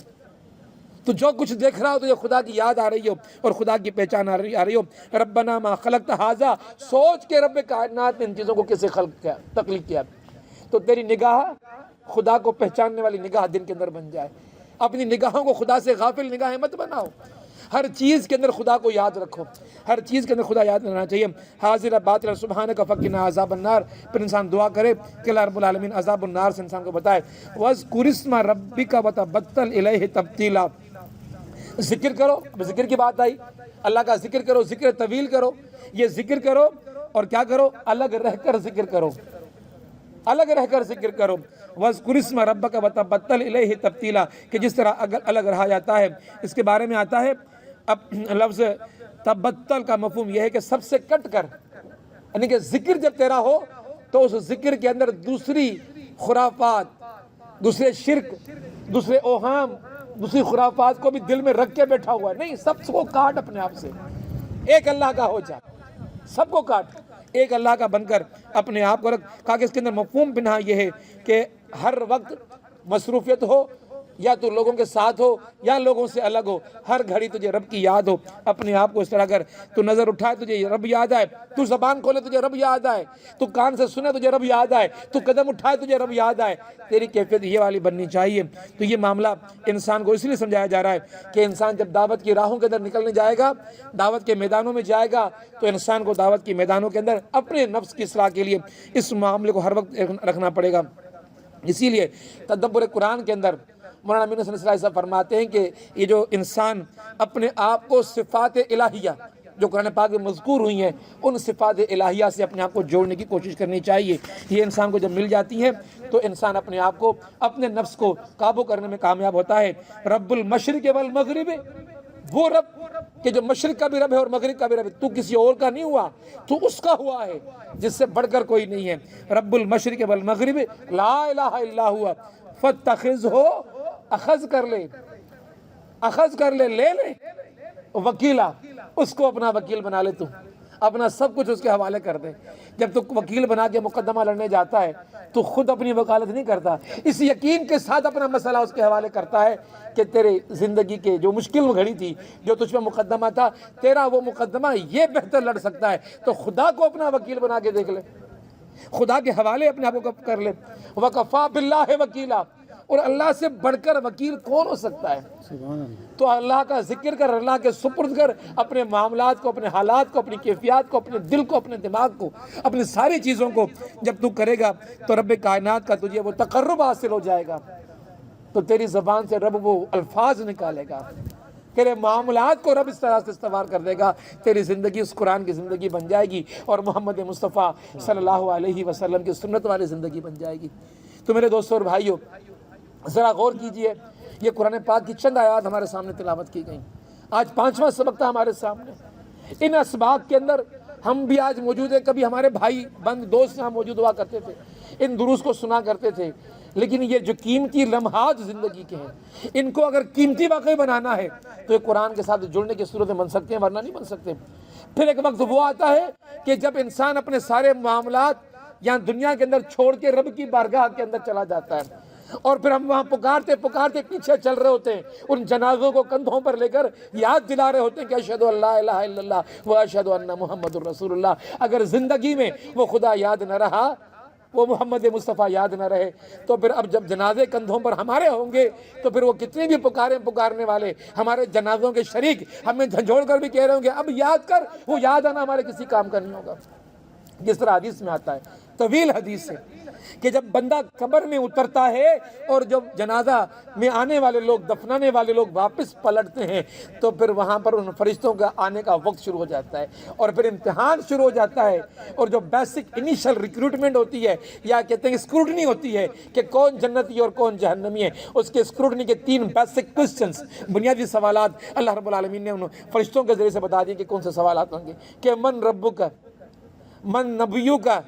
تو جو کچھ دیکھ رہا ہو تو یہ خدا کی یاد آ رہی ہو اور خدا کی پہچان آ رہی ہو۔ ربنا ما خلقت ھذا، سوچ کے رب کائنات نے ان چیزوں کو کیسے خلق کیا، تخلیق کیا، تو تیری نگاہ خدا کو پہچاننے والی نگاہ دن کے اندر بن جائے۔ اپنی نگاہوں کو خدا سے غافل نگاہیں مت بناؤ، ہر چیز کے اندر خدا کو یاد رکھو، ہر چیز کے اندر خدا یاد رکھنا چاہیے۔ حاضر باطل سبحانک فقنا عذاب النار، پھر انسان دعا کرے کہ اللہ رب العالمین عذاب النار سے انسان کو بتائے۔ وَاذْكُرِ اسْمَ رَبِّكَ وَتَبَتَّلْ إِلَيْهِ تَبْتِيلًا، ذکر کرو، ذکر کی بات آئی، اللہ کا ذکر کرو، ذکر طویل کرو، یہ ذکر کرو اور کیا کرو، الگ رہ کر ذکر کرو، الگ رہ کر ذکر کرو۔ وَاذْكُرِ اسْمَ رَبِّكَ وَتَبَتَّلْ إِلَيْهِ تَبْتِيلًا، کہ جس طرح الگ رہا جاتا ہے، اس کے بارے میں آتا ہے اب لفظ تبتل کا مفہوم یہ ہے کہ سب سے کٹ کر، یعنی کہ ذکر جب تیرا ہو تو اس ذکر کے اندر دوسری خرافات، دوسرے شرک، دوسرے اوہام، دوسری خرافات کو بھی دل میں رکھ کے بیٹھا ہوا ہے، نہیں، سب کو کاٹ اپنے آپ سے، ایک اللہ کا ہو جا، سب کو کاٹ، ایک اللہ کا بن کر اپنے آپ کو رکھ۔ کہا کہ اس کے اندر مفہوم بنا یہ ہے کہ ہر وقت مصروفیت ہو، یا تو لوگوں کے ساتھ ہو یا لوگوں سے الگ ہو، ہر گھڑی تجھے رب کی یاد ہو، اپنے آپ کو اس طرح کر، تو نظر اٹھائے تجھے رب یاد آئے، تو زبان کھولے تجھے رب یاد آئے، تو کان سے سنے تجھے رب یاد آئے، تو قدم اٹھائے تجھے رب یاد آئے، تیری کیفیت یہ والی بننی چاہیے۔ تو یہ معاملہ انسان کو اس لیے سمجھایا جا رہا ہے کہ انسان جب دعوت کی راہوں کے اندر نکلنے جائے گا، دعوت کے میدانوں میں جائے گا، تو انسان کو دعوت کے میدانوں کے اندر اپنے نفس کی اصلاح کے لیے اس معاملے کو ہر وقت رکھنا پڑے گا۔ اسی لیے تدبر قرآن کے اندر مولانا امین حسن اصلاحی صاحب فرماتے ہیں کہ یہ جو انسان اپنے آپ کو صفات الہیہ جو قرآن پاک میں مذکور ہوئی ہیں، ان صفات الہیہ سے اپنے آپ کو جوڑنے کی کوشش کرنی چاہیے۔ یہ انسان کو جب مل جاتی ہیں تو انسان اپنے آپ کو، اپنے نفس کو قابو کرنے میں کامیاب ہوتا ہے۔ رب المشرق والمغرب، وہ رب کہ جو مشرق کا بھی رب ہے اور مغرب کا بھی رب ہے، تو کسی اور کا نہیں ہوا، تو اس کا ہوا ہے جس سے بڑھ کر کوئی نہیں ہے۔ رب المشرق والمغرب لا الہ الا ہوا فاتخذہ، اخذ کر لے، اخذ کر لے، لے لے، وکیلا، اس کو اپنا وکیل بنا لے، تو اپنا سب کچھ اس کے حوالے کر دے۔ جب تو وکیل بنا کے مقدمہ لڑنے جاتا ہے تو خود اپنی وکالت نہیں کرتا، اس یقین کے ساتھ اپنا مسئلہ اس کے حوالے کرتا ہے کہ تیرے زندگی کے جو مشکل گھڑی تھی، جو تجھ پہ مقدمہ تھا، تیرا وہ مقدمہ یہ بہتر لڑ سکتا ہے، تو خدا کو اپنا وکیل بنا کے دیکھ لے، خدا کے حوالے اپنے آپ کو کر لے۔ وَكَفَى بِاللَّهِ وَكِيلًا، اور اللہ سے بڑھ کر وکیل کون ہو سکتا ہے؟ تو اللہ کا ذکر کر، اللہ کے سپرد کر اپنے معاملات کو، اپنے حالات کو، اپنی کیفیات کو، اپنے دل کو، اپنے دماغ کو، اپنی ساری چیزوں کو جب تو کرے گا تو رب کائنات کا تجھے وہ تقرب حاصل ہو جائے گا، تو تیری زبان سے رب وہ الفاظ نکالے گا، تیرے معاملات کو رب اس طرح سے استوار کر دے گا، تیری زندگی اس قرآن کی زندگی بن جائے گی اور محمد مصطفیٰ صلی اللہ علیہ وسلم کی سنت والی زندگی بن جائے گی۔ تو میرے دوستوں اور بھائیوں، ذرا غور کیجئے، یہ قرآن پاک کی چند آیات ہمارے سامنے تلاوت کی گئیں۔ آج 5واں سبق تھا ہمارے سامنے۔ ان اسباق کے اندر ہم بھی آج موجود ہیں، کبھی ہمارے بھائی بند دوست یہاں موجود ہوا کرتے تھے، ان دروس کو سنا کرتے تھے، لیکن یہ جو قیمتی لمحات زندگی کے ہیں، ان کو اگر قیمتی واقعی بنانا ہے تو یہ قرآن کے ساتھ جڑنے کی صورتیں بن سکتے ہیں، ورنہ نہیں بن سکتے۔ پھر ایک وقت وہ آتا ہے کہ جب انسان اپنے سارے معاملات یہاں دنیا کے اندر چھوڑ کے رب کی بارگاہ کے اندر چلا جاتا ہے، اور پھر ہم وہاں پکارتے پکارتے پیچھے چل رہے ہوتے ہیں، ان جنازوں کو کندھوں پر لے کر یاد دلا رہے ہوتے ہیں کہ اشہد ان لا الہ الا اللہ و اشہد ان محمد الرسول اللہ۔ اگر زندگی میں وہ خدا یاد نہ رہا، وہ محمد مصطفیٰ یاد نہ رہے، تو پھر اب جب جنازے کندھوں پر ہمارے ہوں گے تو پھر وہ کتنے بھی پکارنے والے ہمارے جنازوں کے شریک ہمیں جھنجھوڑ کر بھی کہہ رہے ہوں گے اب یاد کر، وہ یاد آنا ہمارے کسی کام کا نہیں ہوگا۔ جس طرح حدیث میں آتا ہے، طویل حدیث ہے، کہ جب بندہ قبر میں اترتا ہے اور جب جنازہ میں آنے والے لوگ، دفنانے والے لوگ واپس پلٹتے ہیں، تو پھر وہاں پر ان فرشتوں کا آنے کا وقت شروع ہو جاتا ہے، اور پھر امتحان شروع ہو جاتا ہے، اور جو بیسک انیشل ریکروٹمنٹ ہوتی ہے، یا کہتے ہیں اسکروٹنی ہوتی ہے کہ کون جنتی اور کون جہنمی ہے، اس کے اسکروٹنی کے 3 بیسک کوسچنز، بنیادی سوالات اللہ رب العالمین نے ان فرشتوں کے ذریعے سے بتا دیے کہ کون سے سوالات ہوں گے، کہ من ربک، من نبیو کا،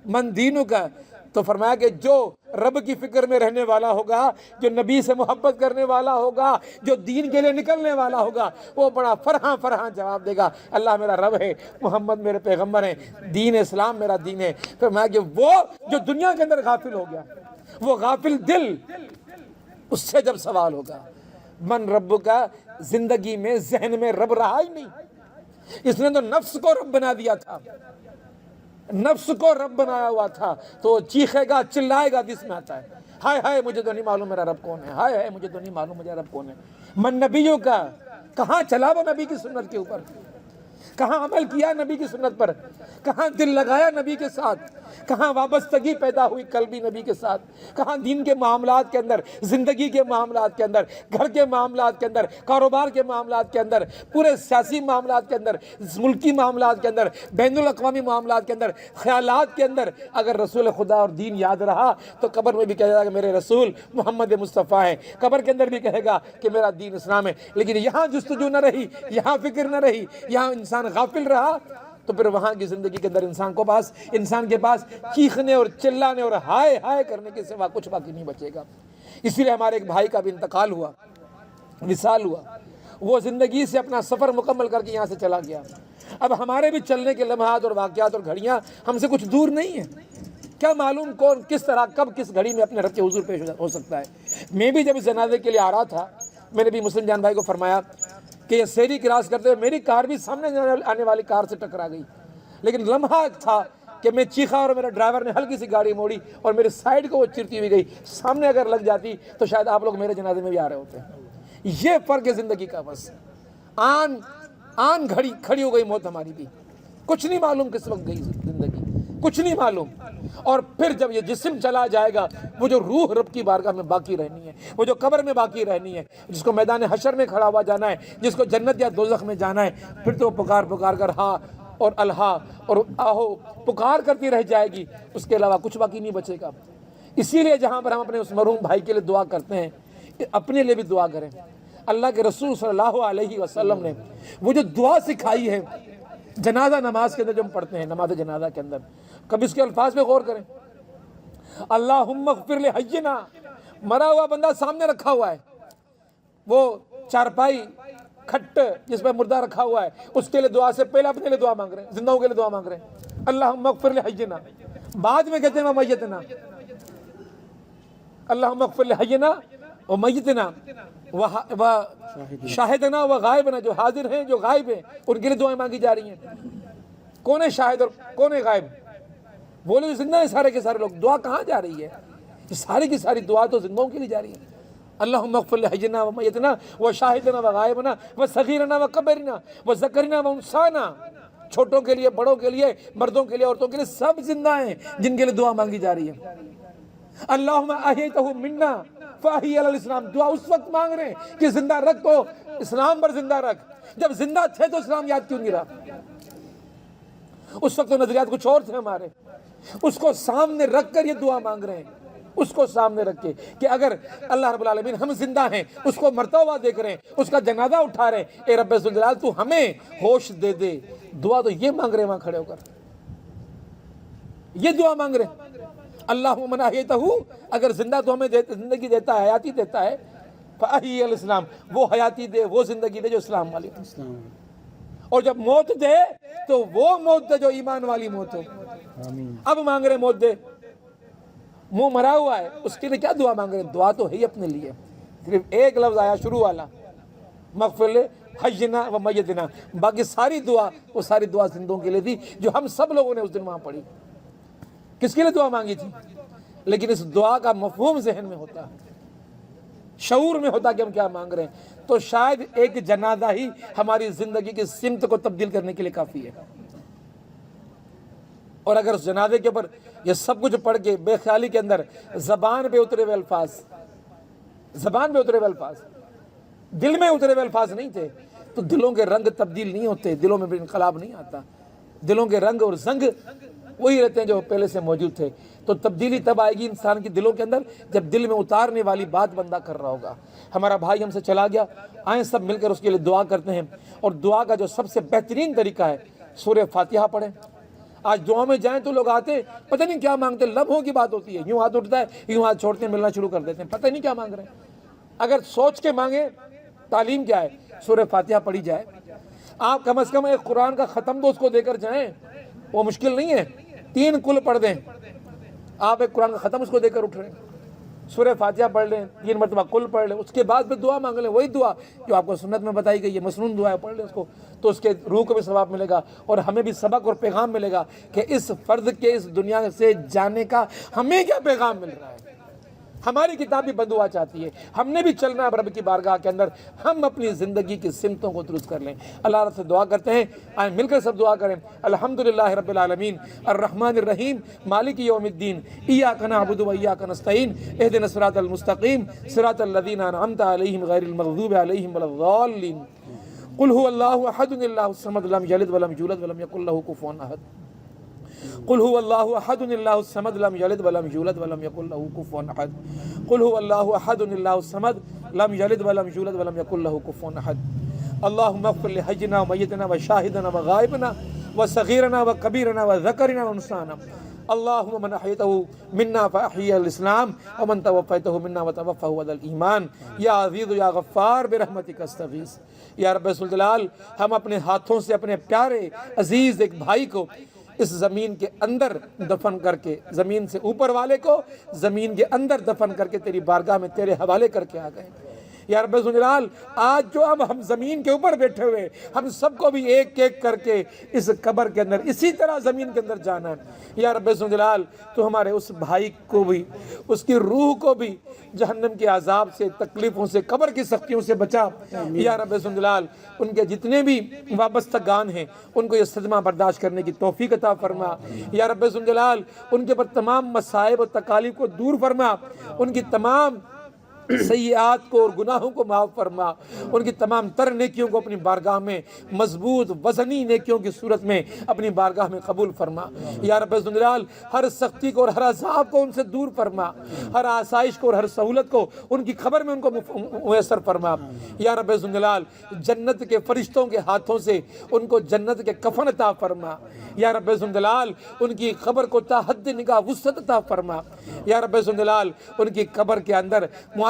من دینو کا۔ تو فرمایا کہ جو رب کی فکر میں رہنے والا ہوگا، جو نبی سے محبت کرنے والا ہوگا، جو دین کے لیے نکلنے والا ہوگا، وہ بڑا فرحاں جواب دے گا، اللہ میرا رب ہے، محمد میرے پیغمبر ہیں، دین اسلام میرا دین ہے۔ فرمایا کہ وہ جو دنیا کے اندر غافل ہو گیا، وہ غافل دل، اس سے جب سوال ہوگا من رب کا، زندگی میں ذہن میں رب رہا ہی نہیں، اس نے تو نفس کو رب بنا دیا تھا، نفس کو رب بنایا ہوا تھا، تو چیخے گا، چلائے گا، جس میں آتا ہے ہائے ہائے مجھے تو نہیں معلوم میرا رب کون ہے، ہائے ہائے مجھے تو نہیں معلوم مجھے رب کون ہے۔ من نبیوں کا، کہاں چلا وہ نبی کی سنت کے اوپر، کہاں عمل کیا نبی کی سنت پر، کہاں دل لگایا نبی کے ساتھ، کہاں وابستگی پیدا ہوئی قلبی نبی کے ساتھ، کہاں دین کے معاملات کے اندر، زندگی کے معاملات کے اندر، گھر کے معاملات کے اندر، کاروبار کے معاملات کے اندر، پورے سیاسی معاملات کے اندر، ملکی معاملات کے اندر، بین الاقوامی معاملات کے اندر، خیالات کے اندر اگر رسول خدا اور دین یاد رہا تو قبر میں بھی کہے گا کہ میرے رسول محمد مصطفیٰ ہیں، قبر کے اندر بھی کہے گا کہ میرا دین اسلام ہے۔ لیکن یہاں جستجو نہ رہی، یہاں فکر نہ رہی، یہاں انسان غافل رہا، تو پھر وہاں کی زندگی کے اندر انسان کے پاس چیخنے اور چلانے اور ہائے ہائے کرنے کے سوا کچھ باقی نہیں بچے گا۔ اسی لیے ہمارے ایک بھائی کا بھی انتقال ہوا، وصال ہوا، وہ زندگی سے اپنا سفر مکمل کر کے یہاں سے چلا گیا۔ اب ہمارے بھی چلنے کے لمحات اور واقعات اور گھڑیاں ہم سے کچھ دور نہیں ہیں، کیا معلوم کون کس طرح کب کس گھڑی میں اپنے رب کے حضور پیش ہو سکتا ہے۔ میں بھی جب اس جنازے کے لیے آ رہا تھا، میں نے بھی مسلم جان بھائی کو فرمایا کہ یہ سیری کراس کرتے ہوئے میری کار بھی سامنے آنے والی کار سے ٹکرا گئی، لیکن لمحہ تھا کہ میں چیخا اور میرے ڈرائیور نے ہلکی سی گاڑی موڑی اور میرے سائیڈ کو وہ چرتی ہوئی گئی، سامنے اگر لگ جاتی تو شاید آپ لوگ میرے جنازے میں بھی آ رہے ہوتے۔ یہ فرق ہے زندگی کا، بس آن گھڑی کھڑی ہو گئی موت ہماری بھی، کچھ نہیں معلوم کس وقت گئی زندگی، کچھ نہیں معلوم۔ اور پھر جب یہ جسم چلا جائے گا، وہ جو روح رب کی بارگاہ میں باقی رہنی ہے، وہ جو قبر میں باقی رہنی ہے، جس کو میدان حشر میں کھڑا ہوا جانا ہے، جس کو جنت یا دوزخ میں جانا ہے، پھر تو پکار کر ہاں اور الہا اور آہو پکار کرتی رہ جائے گی، اس کے علاوہ کچھ باقی نہیں بچے گا۔ اسی لیے جہاں پر ہم اپنے اس مرحوم بھائی کے لیے دعا کرتے ہیں، اپنے لیے بھی دعا کریں۔ اللہ کے رسول صلی اللہ علیہ وسلم نے وہ جو دعا سکھائی ہے جنازہ نماز کے اندر، جو ہم پڑھتے ہیں نماز جنازہ کے اندر، کبھی اس کے الفاظ پہ غور کریں۔ اللہم اغفر لحینا، مرا ہوا بندہ سامنے رکھا ہوا ہے، وہ چارپائی کھٹ جس پہ مردہ رکھا ہوا ہے، اس کے لیے دعا سے پہلے اپنے لیے دعا مانگ رہے ہیں، زندہوں کے لیے دعا مانگ رہے ہیں، اللہم اغفر لحینا، بعد میں کہتے ہیں ومیتنا، اللہم اغفر لحینا ومیتنا شاہدنا و غائبنا، جو حاضر ہیں جو غائب ہیں ان کے لیے دعائیں مانگی جا رہی ہیں۔ کون ہے شاہد اور کون ہے غائب؟ وہ لوگ زندہ ہیں سارے کے سارے لوگ، دعا کہاں جا رہی ہے؟ یہ ساری کی ساری دعا تو زندوں کے لیے جا رہی ہے۔ اللہم اغفر لحینا و میتنا و شاہدنا و غائبنا و صغیرنا و کبیرنا و ذکرنا و انثانا، چھوٹوں کے لیے، بڑوں کے لیے، مردوں کے لیے، عورتوں کے لیے، سب زندہ ہیں جن کے لیے دعا مانگی جا رہی ہے۔ اللہم احییتہ منا فاحی علی الاسلام، دعا اس وقت مانگ رہے ہیں کہ زندہ رکھ کو اسلام پر زندہ رکھ. جب زندہ تھے تو اسلام یاد کیوں نہیں رہا؟ اس وقت تو نظریات کچھ اور تھے ہمارے. اس کو سامنے رکھ کر یہ دعا مانگ رہے ہیں, اس کو سامنے رکھ کے کہ اگر اللہ رب العالمین ہم زندہ ہیں, اس کو مرتا ہوا دیکھ رہے ہیں, اس کا جنازہ اٹھا رہے ہیں, اے رب ذوالجلال تو ہمیں ہوش دے دے. دعا تو یہ مانگ رہے ہیں وہاں کھڑے ہو کر, یہ دعا مانگ رہے ہیں. اللہم من احییتہ, اگر زندہ تو ہمیں زندگی دیتا ہے, حیاتی دیتا ہے, فاحیی الاسلام, وہ حیاتی دے, وہ زندگی دے جو اسلام والی ہو. اور جب موت دے تو وہ موت دے جو ایمان والی موت ہو. اب مانگ رہے موت دے, منہ مرا ہوا ہے, اس کے لیے کیا دعا مانگ رہے ہیں؟ دعا تو ہے ہی اپنے لیے. صرف ایک لفظ آیا شروع والا, مغفر لے حینا و میتنا, باقی ساری دعا وہ ساری دعا زندوں کے لیے تھی جو ہم سب لوگوں نے اس دن وہاں پڑھی. کس کے لیے دعا مانگی تھی؟ لیکن اس دعا کا مفہوم ذہن میں ہوتا, شعور میں ہوتا کہ ہم کیا مانگ رہے ہیں, تو شاید ایک جنازہ ہی ہماری زندگی کی سمت کو تبدیل کرنے کے لیے کافی ہے. اور اگر اس جنازے کے اوپر یہ سب کچھ پڑھ کے بے خیالی کے اندر زبان پہ اترے ہوئے الفاظ, زبان پہ اترے ہوئے الفاظ, دل میں اترے ہوئے الفاظ نہیں تھے, تو دلوں کے رنگ تبدیل نہیں ہوتے, دلوں میں بھی انقلاب نہیں آتا. دلوں کے رنگ اور زنگ وہی رہتے ہیں جو پہلے سے موجود تھے. تو تبدیلی تب آئے گی انسان کے دلوں کے اندر جب دل میں اتارنے والی بات بندہ کر رہا ہوگا. ہمارا بھائی ہم سے چلا گیا, آئیں سب مل کر اس کے لیے دعا کرتے ہیں. اور دعا کا جو سب سے بہترین طریقہ ہے, سورہ فاتحہ پڑھیں. آج دعا میں جائیں تو لوگ آتے پتہ نہیں کیا مانگتے, لمحوں کی بات ہوتی ہے, یوں ہاتھ اٹھتا ہے, یوں ہاتھ چھوڑتے ہیں, ملنا شروع کر دیتے ہیں, پتہ نہیں کیا مانگ رہے ہیں. اگر سوچ کے مانگیں, تعلیم کیا ہے, سورہ فاتحہ پڑھی جائے. آپ کم از کم ایک قرآن کا ختم تو اس کو دے کر جائیں, وہ مشکل نہیں ہے. 3 کل پڑھ دیں, آپ ایک قرآن کا ختم اس کو دے کر اٹھ رہے ہیں. سورہ فاتحہ پڑھ لیں, 3 مرتبہ کل پڑھ لیں, اس کے بعد پھر دعا مانگ لیں, وہی دعا جو آپ کو سنت میں بتائی گئی, یہ مسنون دعا ہے, پڑھ لیں اس کو, تو اس کے روح کو بھی ثواب ملے گا, اور ہمیں بھی سبق اور پیغام ملے گا کہ اس فرد کے اس دنیا سے جانے کا ہمیں کیا پیغام مل رہا ہے. ہماری کتاب بھی بد دعا چاہتی ہے, ہم نے بھی چلنا ہے رب کی بارگاہ کے اندر, ہم اپنی زندگی کی سمتوں کو درست کر لیں. اللہ رب سے دعا کرتے ہیں, آئیں مل کر سب دعا کریں. الحمدللہ رب العالمین الرحمن الرحیم مالک یوم الدین ایاک نعبد و ایاک نستعین اہدنا الصراط المستقیم صراط الذین انعمت علیہم غیر المغضوب علیہم ولا الضالین. قل هو اللہ احد اللہ الصمد لم یلد ولم یولد ولم یکن له کفوا احد. قل هو الله احد الله الصمد لم يلد ولم يولد ولم يكن له كفوا احد. قل هو الله احد الله الصمد لم يلد ولم يولد ولم يكن له كفوا احد. اللهم اغفر لحينا وميتنا وشاهدنا وغائبنا وصغيرنا وكبيرنا وذكرنا وانثانا. اللهم من احييته منا فاحيي الاسلام ومن توفيته منا وتوفه على الايمان. یا عزیز یا غفار برحمتک استغیث. یا رب ذوالجلال, ہم اپنے ہاتھوں سے اپنے پیارے عزیز ایک بھائی کو اس زمین کے اندر دفن کر کے, زمین سے اوپر والے کو زمین کے اندر دفن کر کے تیری بارگاہ میں تیرے حوالے کر کے آ گئے. یا رب ذوالجلال, آج جو اب ہم زمین کے اوپر بیٹھے ہوئے, ہم سب کو بھی ایک ایک کر کے اس قبر کے اندر اسی طرح زمین کے اندر جانا ہے. یا رب ذوالجلال, تو ہمارے اس بھائی کو بھی, اس کی روح کو بھی جہنم کے عذاب سے, تکلیفوں سے, قبر کی سختیوں سے بچا. یا رب ذوالجلال, ان کے جتنے بھی وابستگان ہیں ان کو یہ صدمہ برداشت کرنے کی توفیق عطا فرما. یا رب ذوالجلال, ان کے پر تمام مصائب و تکالیف کو دور فرما, ان کی تمام سیئات کو اور گناہوں کو معاف فرما, ان کی تمام تر نیکیوں کو اپنی بارگاہ میں مضبوط وزنی نیکیوں کی صورت میں اپنی بارگاہ میں قبول فرما. یا رب ذوالجلال, ہر سختی کو اور ہر عذاب کو ان سے دور فرما, ہر آسائش کو اور ہر سہولت کو ان کی خبر میں ان کو میسر فرما. یا رب ذوالجلال, جنت کے فرشتوں کے ہاتھوں سے ان کو جنت کے کفن عطا فرما. یا رب ذوالجلال, ان کی قبر کو تا حد نگاہ وسعت عطا فرما. یا رب ذوالجلال, ان کی قبر کے اندر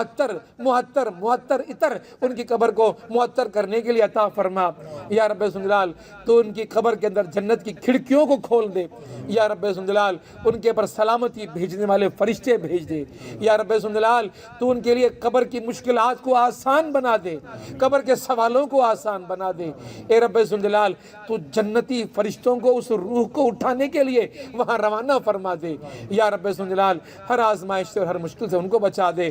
معطر عطر ان کی قبر کو معطر کرنے کے لیے عطا فرما. یا رب ذوالجلال, تو ان کی قبر کے اندر جنت کی کھڑکیوں کو کھول دے. یا رب ذوالجلال, ان کے پر سلامتی بھیجنے والے فرشتے بھیج دے. یا رب ذوالجلال, تو ان کے لیے قبر کی مشکلات کو آسان بنا دے, قبر کے سوالوں کو آسان بنا دے. اے رب ذوالجلال, تو جنتی فرشتوں کو اس روح کو اٹھانے کے لیے وہاں روانہ فرما دے. یا رب ذوالجلال, ہر آزمائش سے اور ہر مشکل سے ان کو بچا دے.